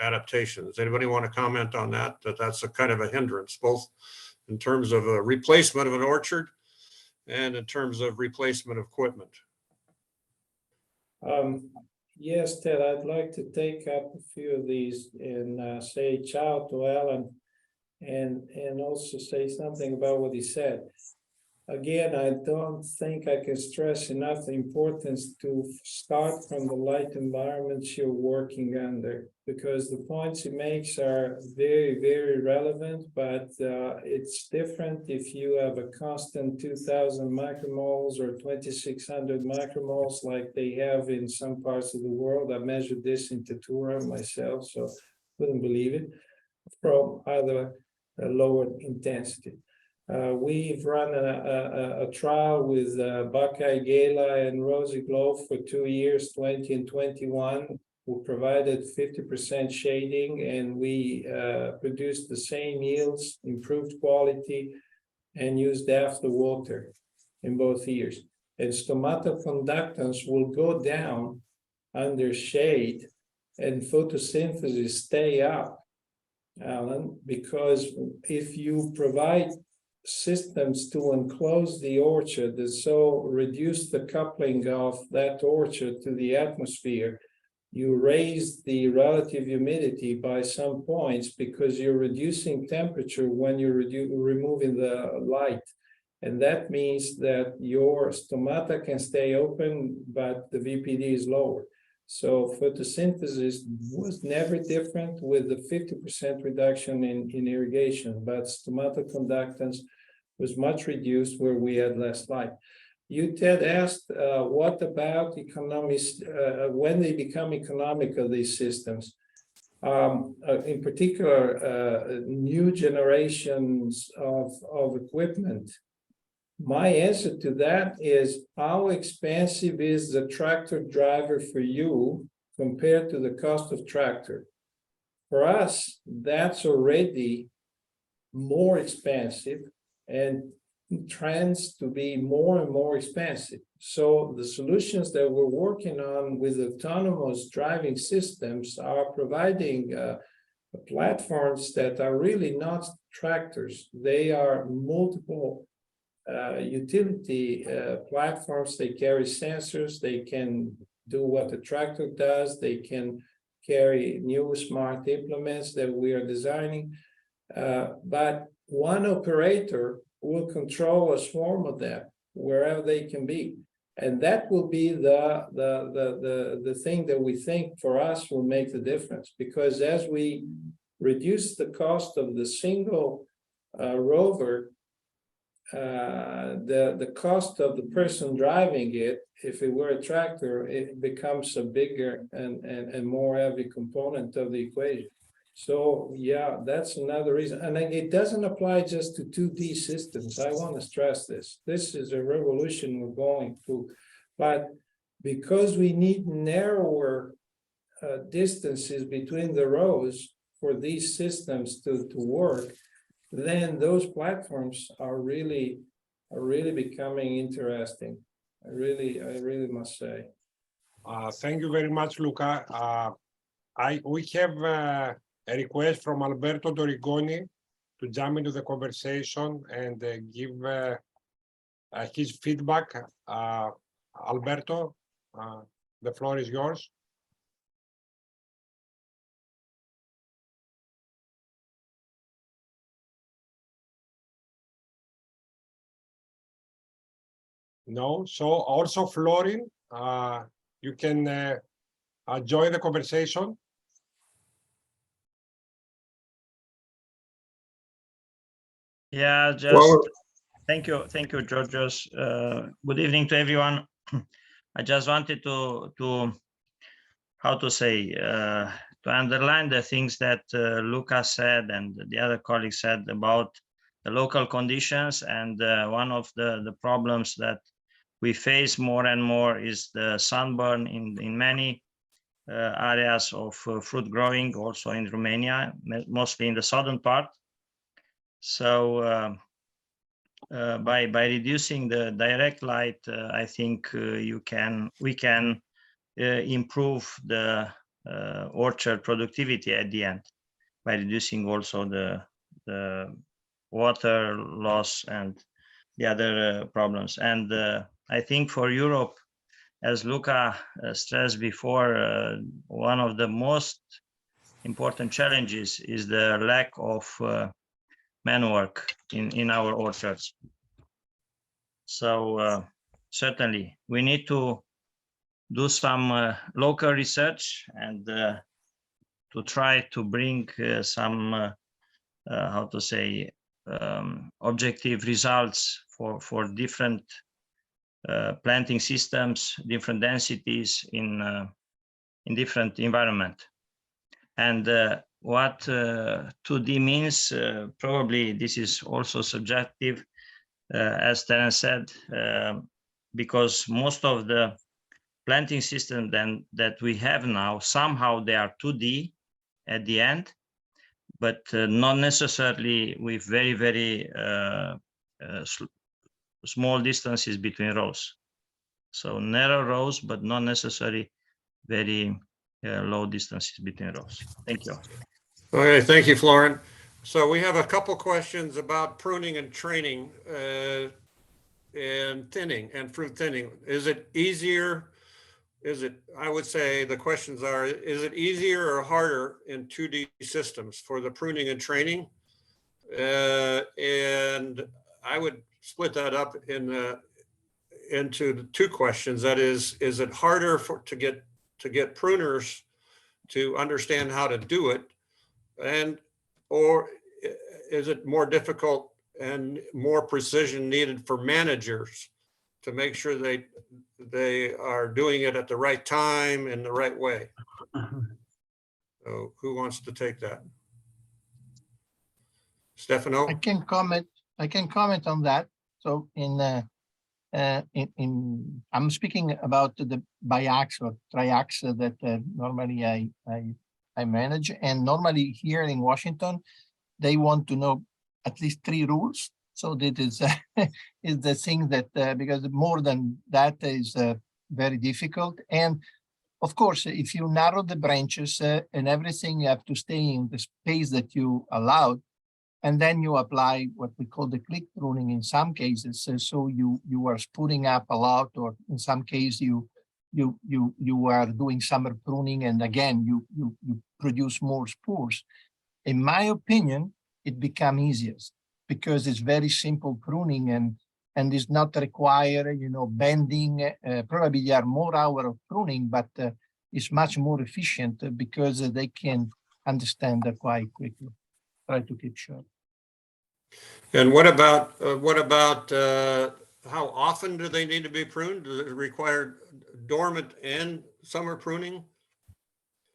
adaptations? Does anybody want to comment on that? That's a kind of a hindrance, both in terms of a replacement of an orchard and in terms of replacement of equipment. Yes, Ted, I'd like to take up a few of these and say ciao to Alan and also say something about what he said. Again, I don't think I can stress enough the importance to start from the light environments you're working under, because the points he makes are very, very relevant, but it's different if you have a constant 2000 micromoles or 2600 micromoles like they have in some parts of the world. I measured this in Tatura myself, so couldn't believe it, from either a lower intensity. We've run a trial with Buckeye Gala and Rosy Glow for 2 years, 20 and 21, we provided 50% shading, and we produced the same yields, improved quality, and used after water in both years. And stomatoconductance will go down under shade, and photosynthesis stay up, Alan, because if you provide systems to enclose the orchard that so reduce the coupling of that orchard to the atmosphere, you raise the relative humidity by some points because you're reducing temperature when you're removing the light. And that means that your stomata can stay open, but the VPD is lower. So photosynthesis was never different with the 50% reduction in irrigation, but stomatoconductance was much reduced where we had less light. You, Ted, asked what about economics, when they become economical, these systems. In particular, new generations of equipment. My answer to that is how expensive is the tractor driver for you compared to the cost of tractor? For us, that's already more expensive and trends to be more and more expensive. So the solutions that we're working on with autonomous driving systems are providing platforms that are really not tractors. They are multiple utility platforms. They carry sensors. They can do what the tractor does. They can carry new smart implements that we are designing. But one operator will control a swarm of them wherever they can be. And that will be the thing that we think for us will make the difference. Because as we reduce the cost of the single rover, the cost of the person driving it, if it were a tractor, it becomes a bigger and more heavy component of the equation. So yeah, that's another reason. And it doesn't apply just to 2D systems. I want to stress this. This is a revolution we're going through. But because we need narrower distances between the rows for these systems to work, then those platforms are really becoming interesting. I really must say. Thank you very much, Luca. We have a request from Alberto Dorigoni to jump into the conversation and give his feedback. Alberto, the floor is yours. No, so also Florin, you can join the conversation. Yeah, just thank you, Georgios. Good evening to everyone. I just wanted to how to say to underline the things that Luca said and the other colleagues said about the local conditions, and one of the problems that we face more and more is the sunburn in many areas of fruit growing, also in Romania, mostly in the southern part. So by reducing the direct light, I think we can improve the orchard productivity at the end by reducing also the water loss and the other problems. And I think for Europe, as Luca stressed before, one of the most important challenges is the lack of manwork in our orchards. So certainly we need to do some local research and to try to bring some how to say objective results for different planting systems, different densities in different environment. And what 2D means, probably this is also subjective, as Terence said, because most of the planting system than that we have now. Somehow they are 2D at the end, but not necessarily with very small distances between rows. So narrow rows, but not necessarily very low distances between rows. Thank you. Okay, thank you, Florent. So we have a couple questions about pruning and training and thinning and fruit thinning. Is it easier? I would say the questions are, is it easier or harder in 2D systems for the pruning and training? And I would split that up into the two questions. That is it harder to get pruners to understand how to do it, or is it more difficult and more precision needed for managers to make sure they are doing it at the right time in the right way? So who wants to take that? Stefano? I can comment on that. So I'm speaking about the biax or triax that normally I manage, and normally here in Washington, they want to know at least 3 rules. So that is is the thing that because more than that is very difficult. And of course, if you narrow the branches and everything, you have to stay in the space that you allowed. And then you apply what we call the click pruning in some cases. So you are spooring up a lot, or in some case you are doing summer pruning, and again you produce more spores. In my opinion, it becomes easiest because it's very simple pruning and is not require bending. Probably there are more hours of pruning, but it's much more efficient because they can understand that quite quickly. Try to keep short. And what about how often do they need to be pruned? Does it require dormant and summer pruning?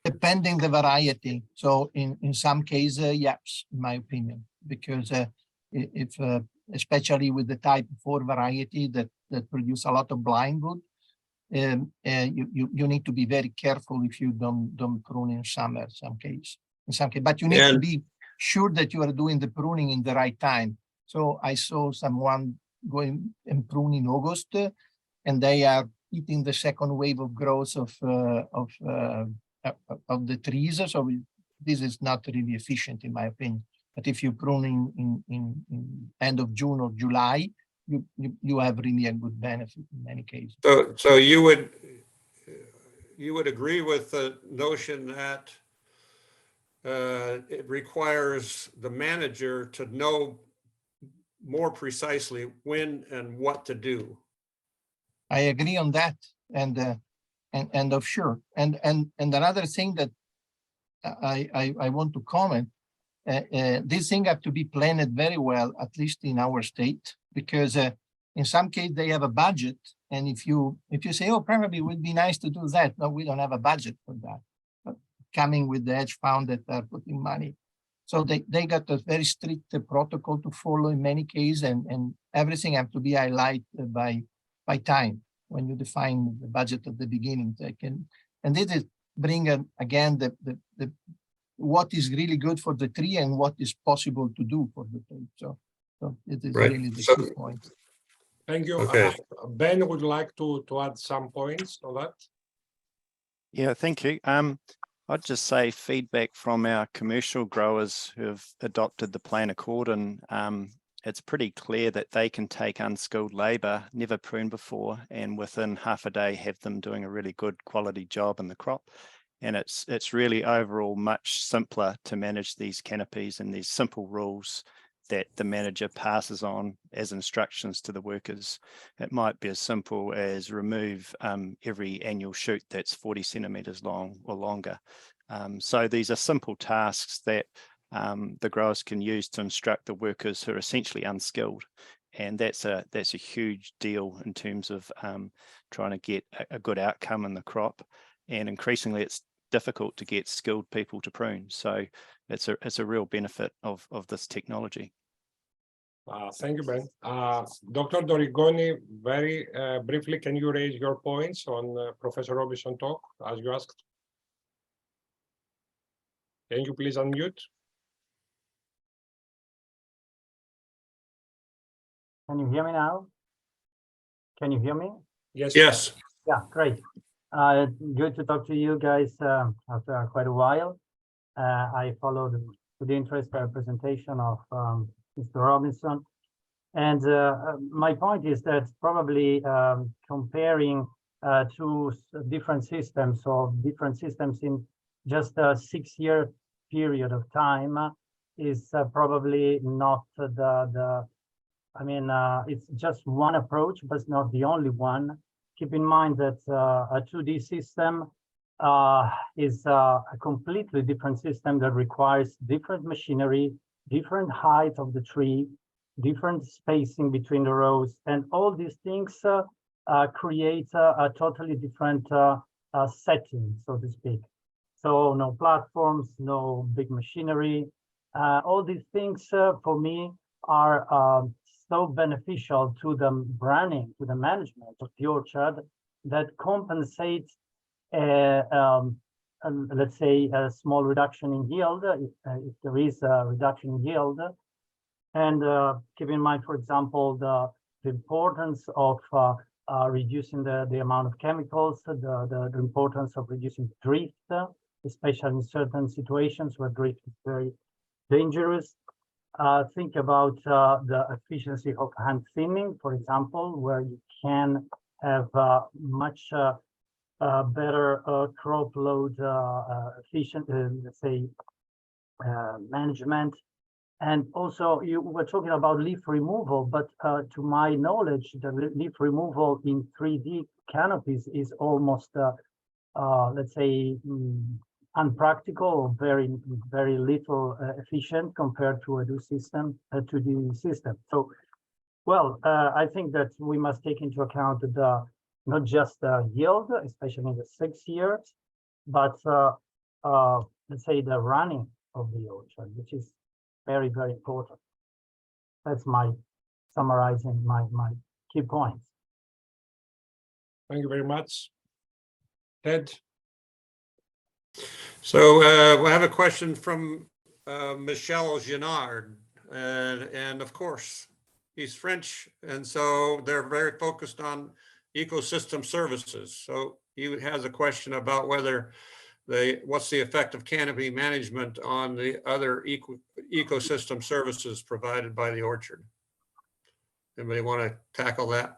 Depending the variety. So in some cases, yes, in my opinion, because if especially with the type 4 variety that produce a lot of blind wood, you need to be very careful if you don't prune in summer. In some case, but you need to be sure that you are doing the pruning in the right time. So I saw someone going and prune in August, and they are eating the second wave of growth of the trees. So this is not really efficient in my opinion. But if you prune in end of June or July, you have really a good benefit in many cases. So you would agree with the notion that it requires the manager to know more precisely when and what to do. I agree on that, and of sure. And another thing that I want to comment, this thing have to be planned very well, at least in our state, because in some case they have a budget, and if you say, oh, probably it would be nice to do that. No, we don't have a budget for that. But coming with the hedge fund that are putting money. So they got a very strict protocol to follow in many cases, and everything have to be highlighted by time when you define the budget at the beginning. And this is bring again the what is really good for the tree and what is possible to do for the tree. So it is really the key point. Thank you. Okay. Ben would like to add some points to that. Yeah, thank you. I'd just say feedback from our commercial growers who have adopted the plan accord, and it's pretty clear that they can take unskilled labor, never pruned before, and within half a day have them doing a really good quality job in the crop. And it's really overall much simpler to manage these canopies and these simple rules that the manager passes on as instructions to the workers. It might be as simple as remove every annual shoot that's 40 centimeters long or longer. So these are simple tasks that the growers can use to instruct the workers who are essentially unskilled. And that's a huge deal in terms of trying to get a good outcome in the crop. And increasingly it's difficult to get skilled people to prune. So it's a real benefit of this technology. Thank you, Ben. Dr. Dorigoni, very briefly, can you raise your points on Professor Robinson talk as you asked? Can you please unmute? Can you hear me now? Can you hear me? Yes. Yes. Yeah, great. Good to talk to you guys after quite a while. I followed with interest the presentation of Mr. Robinson. And my point is that probably comparing two different systems or different systems in just a 6-year period of time is probably not I mean, it's just one approach, but it's not the only one. Keep in mind that a 2D system is a completely different system that requires different machinery, different height of the tree, different spacing between the rows, and all these things create a totally different setting, so to speak. So no platforms, no big machinery. All these things for me are so beneficial to the running, to the management of the orchard, that compensates, let's say, a small reduction in yield, if there is a reduction in yield. And keep in mind, for example, the importance of reducing the amount of chemicals, the importance of reducing drift, especially in certain situations where drift is very dangerous. Think about the efficiency of hand thinning, for example, where you can have much better crop load efficient, let's say, management. And also, you were talking about leaf removal, but to my knowledge, the leaf removal in 3D canopies is almost, let's say, unpractical, very little efficient compared to a 2D system. So, well, I think that we must take into account the not just the yield, especially in the 6 years, but let's say the running of the orchard, which is very, very important. That's my summarizing my key points. Thank you very much. Ted? So we have a question from Michel Girard, and of course, he's French, and so they're very focused on ecosystem services. So he has a question about whether what's the effect of canopy management on the other ecosystem services provided by the orchard? Anybody want to tackle that?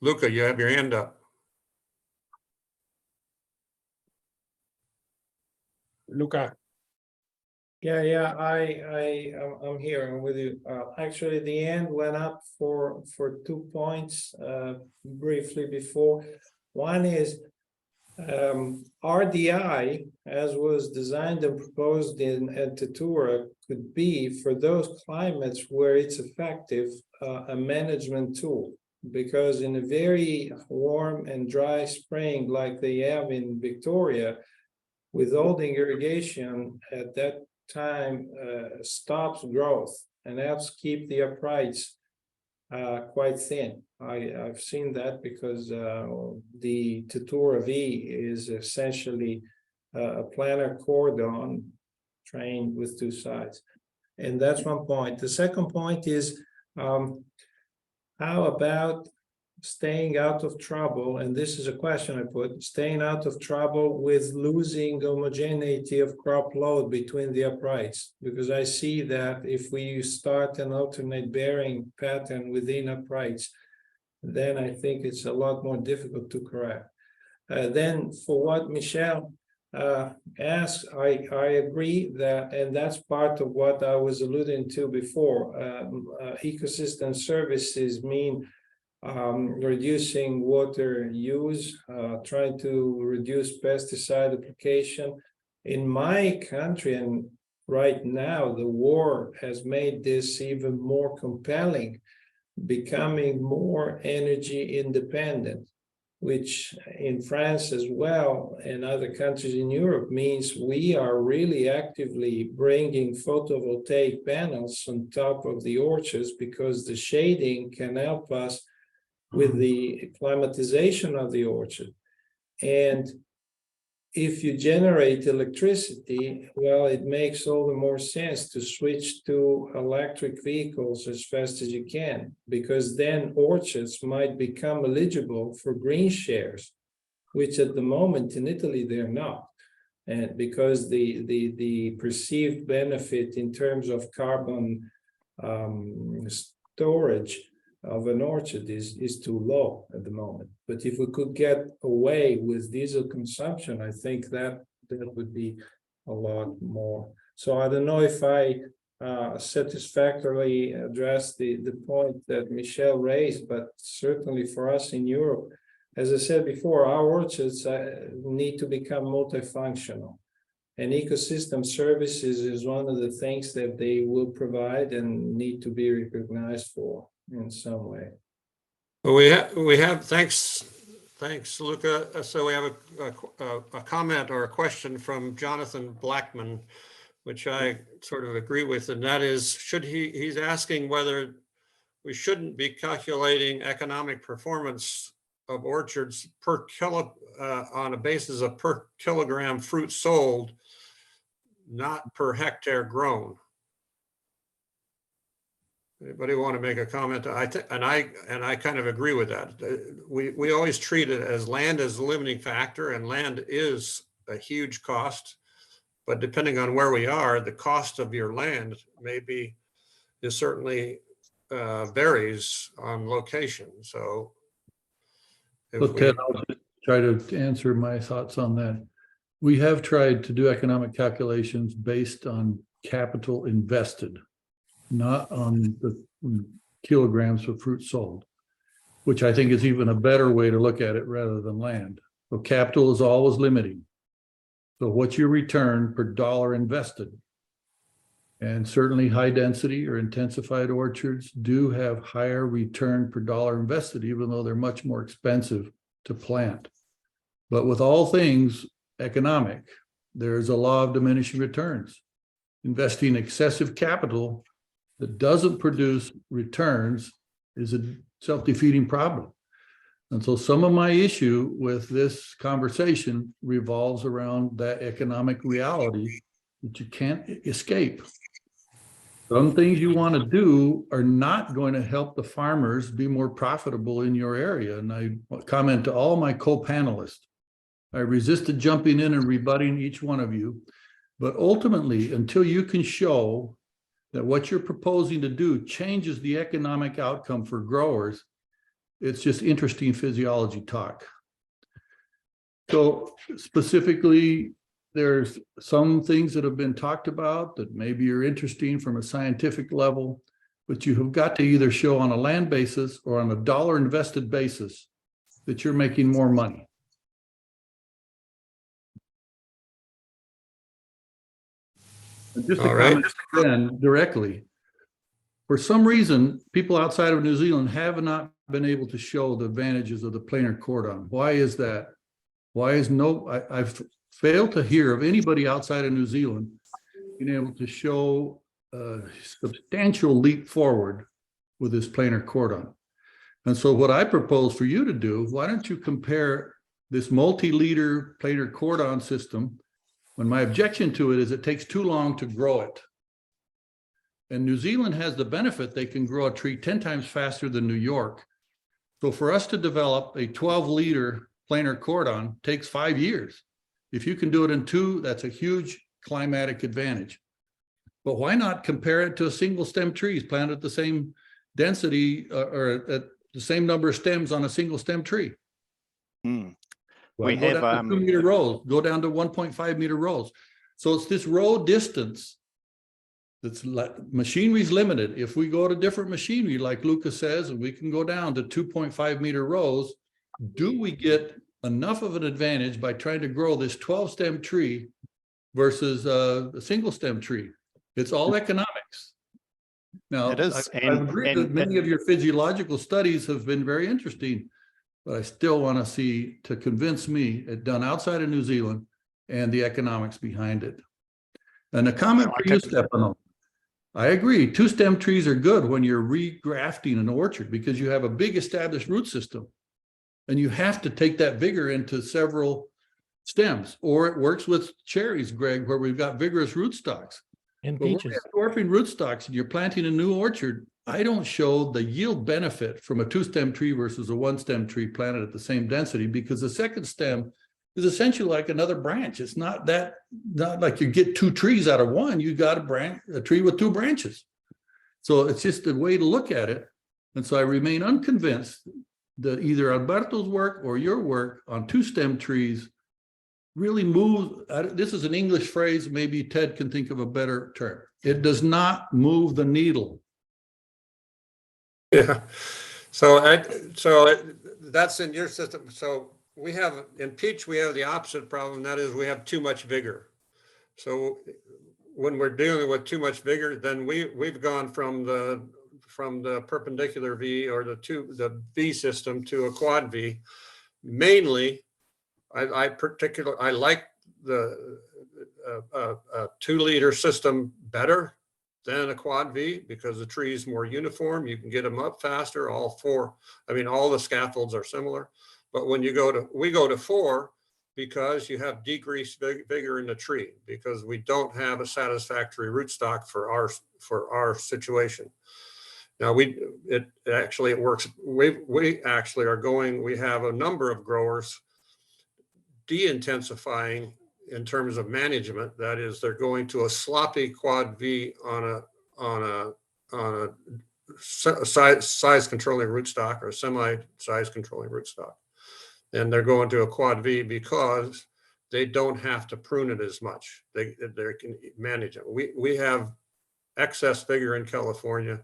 Luca, you have your hand up. Luca. Yeah, I'm here. I'm with you. Actually, the end went up for 2 points briefly before. One is RDI, as was designed and proposed at Tatura, could be for those climates where it's effective, a management tool. Because in a very warm and dry spring like they have in Victoria, withholding irrigation at that time stops growth and helps keep the uprights quite thin. I've seen that because the Tatura V is essentially a planar cordon trained with 2 sides. And that's one point. The second point is, how about staying out of trouble? And this is a question I put, staying out of trouble with losing homogeneity of crop load between the uprights, because I see that if we start an alternate bearing pattern within uprights, then I think it's a lot more difficult to correct. Then for what Michel asked, I agree that, and that's part of what I was alluding to before. Ecosystem services mean reducing water use, trying to reduce pesticide application. In my country, and right now, the war has made this even more compelling, becoming more energy independent. which in France as well and other countries in Europe means we are really actively bringing photovoltaic panels on top of the orchards, because the shading can help us with the climatization of the orchard. And if you generate electricity, well, it makes all the more sense to switch to electric vehicles as fast as you can, because then orchards might become eligible for green shares, which at the moment in Italy they're not. And because the perceived benefit in terms of carbon storage of an orchard is too low at the moment. But if we could get away with diesel consumption, I think that would be a lot more. So I don't know if I satisfactorily addressed the point that Michelle raised, but certainly for us in Europe, as I said before, our orchards need to become multifunctional. And ecosystem services is one of the things that they will provide and need to be recognized for in some way. Well, we have thanks, Luca. So we have a comment or a question from Jonathan Blackman, which I sort of agree with, and that is, he's asking whether we shouldn't be calculating economic performance of orchards per kilo on a basis of per kilogram fruit sold, not per hectare grown. Anybody want to make a comment? I kind of agree with that. We always treat it as land as a limiting factor, and land is a huge cost. But depending on where we are, the cost of your land is certainly varies on location. So, Ted, I'll just try to answer my thoughts on that. We have tried to do economic calculations based on capital invested, not on the kilograms of fruit sold, which I think is even a better way to look at it rather than land. So capital is always limiting. So what's your return per dollar invested? And certainly high density or intensified orchards do have higher return per dollar invested, even though they're much more expensive to plant. But with all things economic, there's a law of diminishing returns. Investing excessive capital that doesn't produce returns is a self-defeating problem. And so some of my issue with this conversation revolves around that economic reality that you can't escape. Some things you want to do are not going to help the farmers be more profitable in your area. And I comment to all my co-panelists, I resisted jumping in and rebutting each one of you, but ultimately, until you can show that what you're proposing to do changes the economic outcome for growers, it's just interesting physiology talk. So specifically, there's some things that have been talked about that maybe are interesting from a scientific level, but you have got to either show on a land basis or on a dollar invested basis that you're making more money. And just to comment again directly, for some reason, people outside of New Zealand have not been able to show the advantages of the planar cordon. Why is that? Why is I've failed to hear of anybody outside of New Zealand being able to show a substantial leap forward with this planar cordon. And so what I propose for you to do, why don't you compare this multi-liter planar cordon system, when my objection to it is it takes too long to grow it. And New Zealand has the benefit they can grow a tree 10 times faster than New York. So for us to develop a 12-liter planar cordon takes 5 years. If you can do it in 2, that's a huge climatic advantage. But why not compare it to a single stem trees planted at the same density or at the same number of stems on a single stem tree? Well, We have 2 meter rows, go down to 1.5 meter rows. So it's this row distance that's machinery's limited. If we go to different machinery, like Luca says, and we can go down to 2.5 meter rows, do we get enough of an advantage by trying to grow this 12 stem tree versus a single stem tree? It's all economics. Now, it is, I agree that many of your physiological studies have been very interesting, but I still want to see, to convince me, it done outside of New Zealand and the economics behind it. And a comment for you, Stefano. I agree. Two stem trees are good when you're regrafting an orchard because you have a big established root system. And you have to take that vigor into several stems, or it works with cherries, Greg, where we've got vigorous rootstocks. And But when we peaches. have dwarfing rootstocks and you're planting a new orchard, I don't show the yield benefit from a two-stem tree versus a one-stem tree planted at the same density, because the second stem is essentially like another branch. It's not like you get two trees out of one. You got a tree with two branches. So it's just a way to look at it. And so I remain unconvinced that either Alberto's work or your work on two-stem trees really move. This is an English phrase. Maybe Ted can think of a better term. It does not move the needle. Yeah. So that's in your system. So we have in peach, we have the opposite problem. That is, we have too much vigor. So when we're dealing with too much vigor, then we've gone from the perpendicular V or the V system to a quad V. Mainly, I like the 2-liter system better than a quad V because the tree is more uniform. You can get them up faster. All the scaffolds are similar. But when we go to 4 because you have decreased vigor in the tree because we don't have a satisfactory rootstock for our situation. Now it works. We actually are going. We have a number of growers de-intensifying in terms of management. That is, they're going to a sloppy quad V on a size controlling rootstock or a semi-size controlling rootstock, and they're going to a quad V because they don't have to prune it as much. They can manage it. We have excess vigor in California,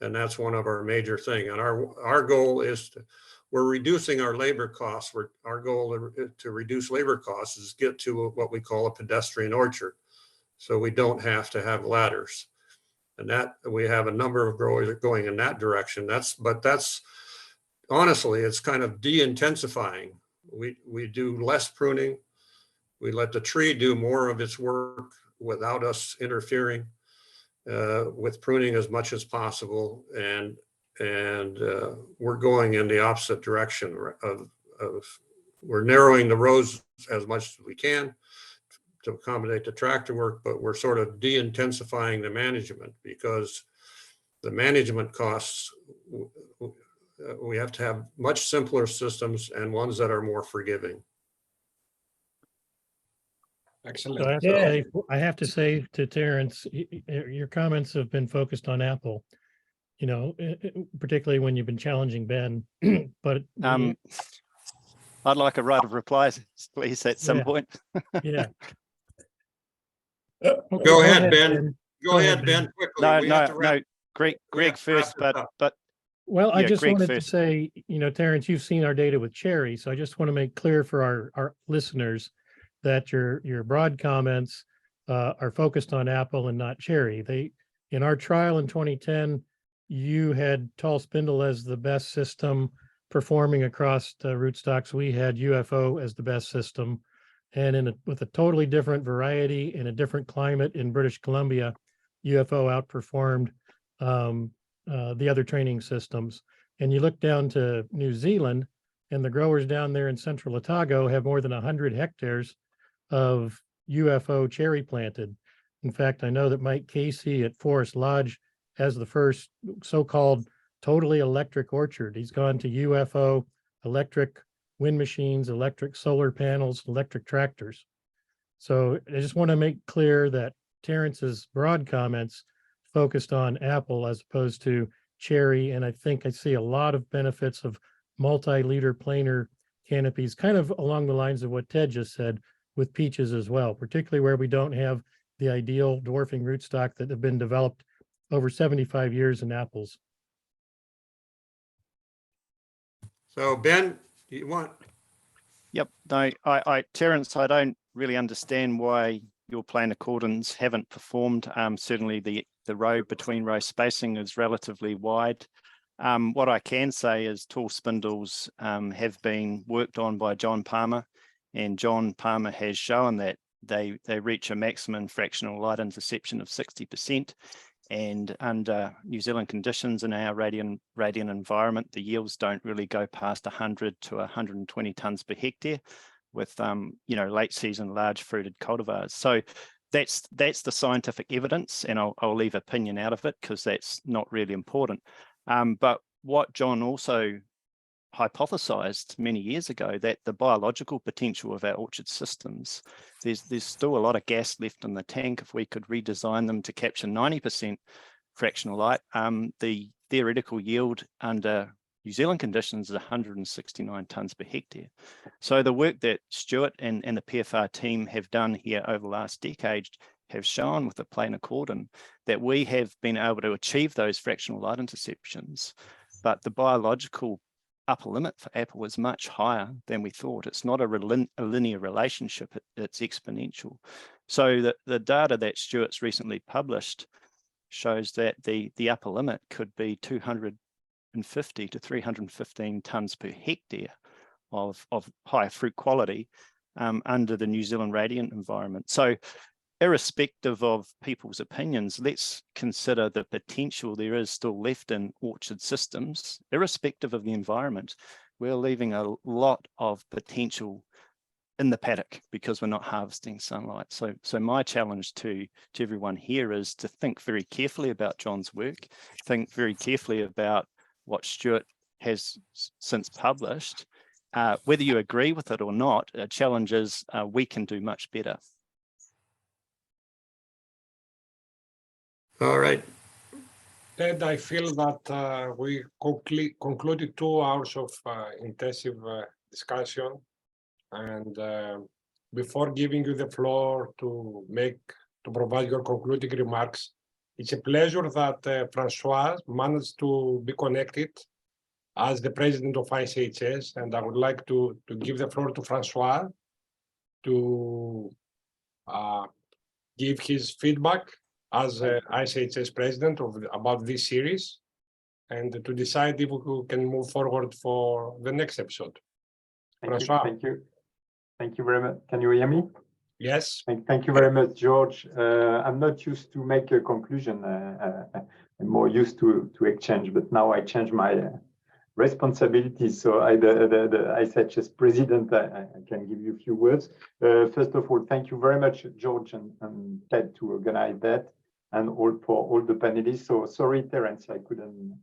and that's one of our major things. And our goal is we're reducing our labor costs. Our goal to reduce labor costs is get to what we call a pedestrian orchard. So we don't have to have ladders. And that we have a number of growers going in that direction. That's honestly, it's kind of de-intensifying. We do less pruning. We let the tree do more of its work without us interfering with pruning as much as possible. And we're going in the opposite direction of we're narrowing the rows as much as we can to accommodate the tractor work, but we're sort of de-intensifying the management because the management costs, we have to have much simpler systems and ones that are more forgiving. Excellent. So I have to say to Terence, your comments have been focused on Apple, particularly when you've been challenging Ben, but I'd like a right of reply, please, at some point. Yeah. Go ahead, Ben. Go ahead, Ben, quickly. No, Greg first, but well, I just Greg wanted to first. say, Terence, you've seen our data with cherry, so I just want to make clear for our listeners that your broad comments are focused on apple and not cherry. In our trial in 2010, you had tall spindle as the best system performing across rootstocks. We had UFO as the best system, and with a totally different variety in a different climate in British Columbia, UFO outperformed the other training systems. And you look down to New Zealand, and the growers down there in Central Otago have more than 100 hectares of UFO cherry planted. In fact, I know that Mike Casey at Forest Lodge has the first so-called totally electric orchard. He's gone to UFO, electric wind machines, electric solar panels, electric tractors. So I just want to make clear that Terence's broad comments focused on apple as opposed to cherry. And I think I see a lot of benefits of multi-liter planer canopies, kind of along the lines of what Ted just said with peaches as well, particularly where we don't have the ideal dwarfing rootstock that have been developed over 75 years in apples. So Ben, you want? Yep. No, Terence, I don't really understand why your planar cordons haven't performed. Certainly the row between row spacing is relatively wide. What I can say is tall spindles have been worked on by John Palmer, and John Palmer has shown that they reach a maximum fractional light interception of 60%. And under New Zealand conditions in our radiant environment, the yields don't really go past 100 to 120 tonnes per hectare with, late season large fruited cultivars. So that's the scientific evidence, and I'll leave opinion out of it because that's not really important. But what John also hypothesized many years ago, that the biological potential of our orchard systems, there's still a lot of gas left in the tank if we could redesign them to capture 90% fractional light. The theoretical yield under New Zealand conditions is 169 tonnes per hectare. So the work that Stuart and the PFR team have done here over the last decade have shown with the planar cordon that we have been able to achieve those fractional light interceptions, but the biological upper limit for apple is much higher than we thought. It's not a linear relationship, it's exponential. So the data that Stuart's recently published shows that the upper limit could be 250 to 315 tonnes per hectare of high fruit quality under the New Zealand radiant environment. So irrespective of people's opinions, let's consider the potential there is still left in orchard systems. Irrespective of the environment, we're leaving a lot of potential in the paddock because we're not harvesting sunlight. So my challenge to everyone here is to think very carefully about John's work, think very carefully about what Stuart has since published. Whether you agree with it or not, a challenge is we can do much better. All right. Ted, I feel that we concluded 2 hours of intensive discussion. And before giving you the floor to provide your concluding remarks, it's a pleasure that Francois managed to be connected as the president of ICHS. And I would like to give the floor to Francois to give his feedback as ICHS president about this series, and to decide if we can move forward for the next episode. Thank you very much. Can you hear me? Yes. Thank you very much, George. I'm not used to make a conclusion. I'm more used to exchange, but now I change my responsibilities. So the ICHS president, I can give you a few words. First of all, thank you very much, George and Ted, to organize that, and for all the panelists. So sorry, Terence, I couldn't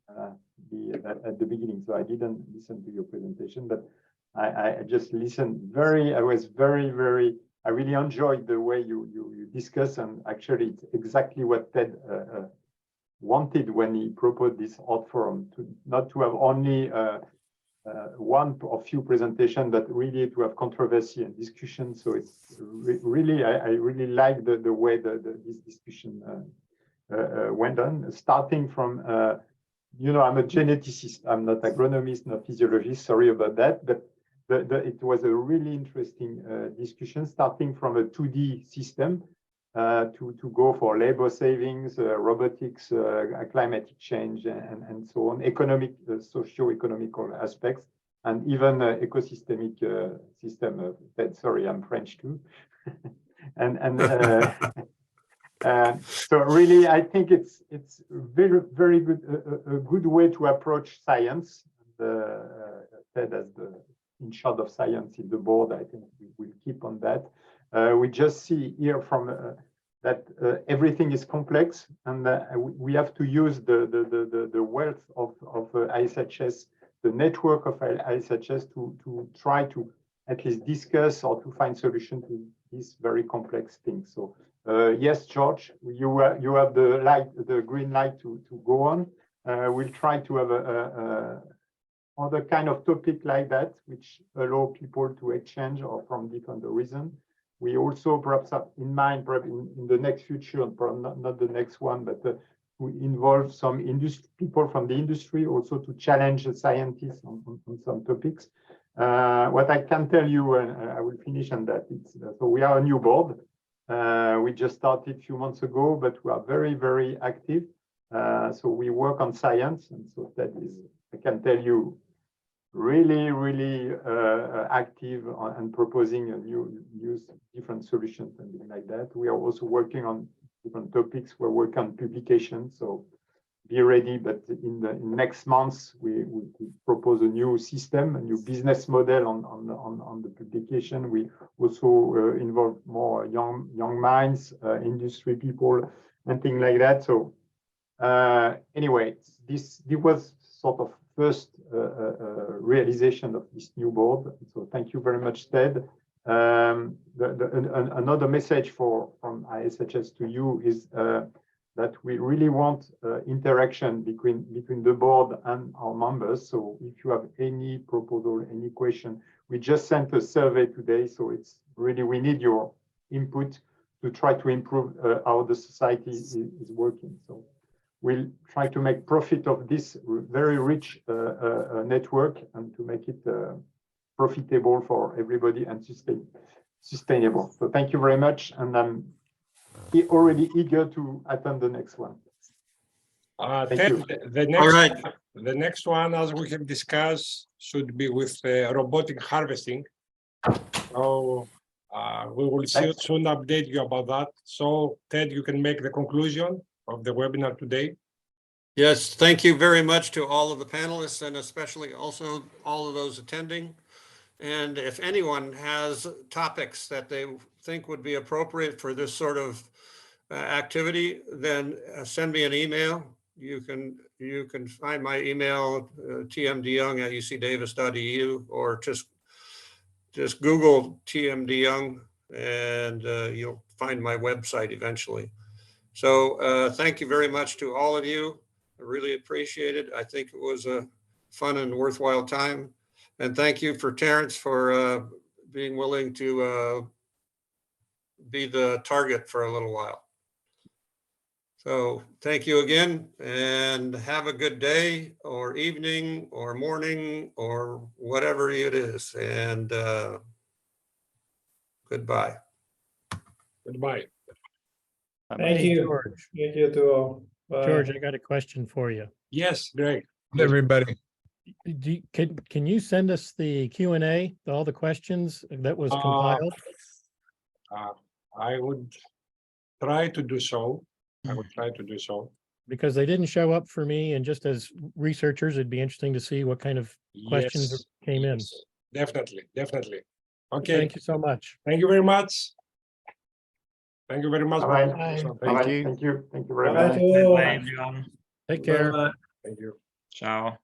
be at the beginning, so I didn't listen to your presentation, but I just listened I really enjoyed the way you discuss, and actually it's exactly what Ted wanted when he proposed this Hort forum, not to have only one or few presentations, but really to have controversy and discussion. So it's really, I really like the way this discussion went on, starting from, I'm a geneticist, I'm not agronomist, not physiologist, sorry about that, but it was a really interesting discussion, starting from a 2D system to go for labor savings, robotics, climatic change, and so on, economic, socio-economical aspects, and even ecosystemic system. Sorry, I'm French too. So really, I think it's very, very good, a good way to approach science. Ted as the in charge of science in the board, I think we will keep on that. We just see here from that everything is complex, and we have to use the wealth of ICHS, the network of ICHS to try to at least discuss or to find solution to these very complex things. So yes, George, you have the green light to go on. We'll try to have other kind of topic like that, which allow people to exchange or from different reasons. We also perhaps have in mind, perhaps in the next future, and not the next one, but to involve some people from the industry also to challenge the scientists on some topics. What I can tell you, and I will finish on that, so we are a new board. We just started a few months ago, but we are very, very active. So we work on science, and so that is, I can tell you, really active and proposing a new different solutions and things like that. We are also working on different topics. We're working on publication, so be ready. But in the next months, we propose a new system, a new business model on the publication. We also involve more young minds, industry people, and things like that. So anyway, this was sort of first realization of this new board. So thank you very much, Ted. Another message from ISHS to you is that we really want interaction between the board and our members. So if you have any proposal, any question, we just sent a survey today. So it's really, we need your input to try to improve how the society is working. So we'll try to make profit of this very rich network and to make it profitable for everybody and sustainable. So thank you very much. And I'm already eager to attend the next one. Thank you. The next one, as we have discussed, should be with robotic harvesting. So we will soon update you about that. So Ted, you can make the conclusion of the webinar today. Yes, thank you very much to all of the panelists and especially also all of those attending. And if anyone has topics that they think would be appropriate for this sort of activity, then send me an email. You can find my email, tmdeyoung@ucdavis.edu, or just Google TMDeyoung and you'll find my website eventually. So thank you very much to all of you. I really appreciate it. I think it was a fun and worthwhile time. And thank you for Terence for being willing to be the target for a little while. So thank you again and have a good day or evening or morning or whatever it is. And goodbye. Goodbye. Thank you. George. Thank you to all. Bye. George, I got a question for you. Yes, Greg. Everybody. Can you send us the Q&A, all the questions that was compiled? I would try to do so. Because they didn't show up for me, and just as researchers, it'd be interesting to see what kind of questions came in. Definitely. Okay. Thank you so much. Thank you very much. Thank you very much. Bye-bye. Thank you. Thank you very Bye much. to all. Bye, everyone. Take care. Bye-bye. Thank you. Ciao.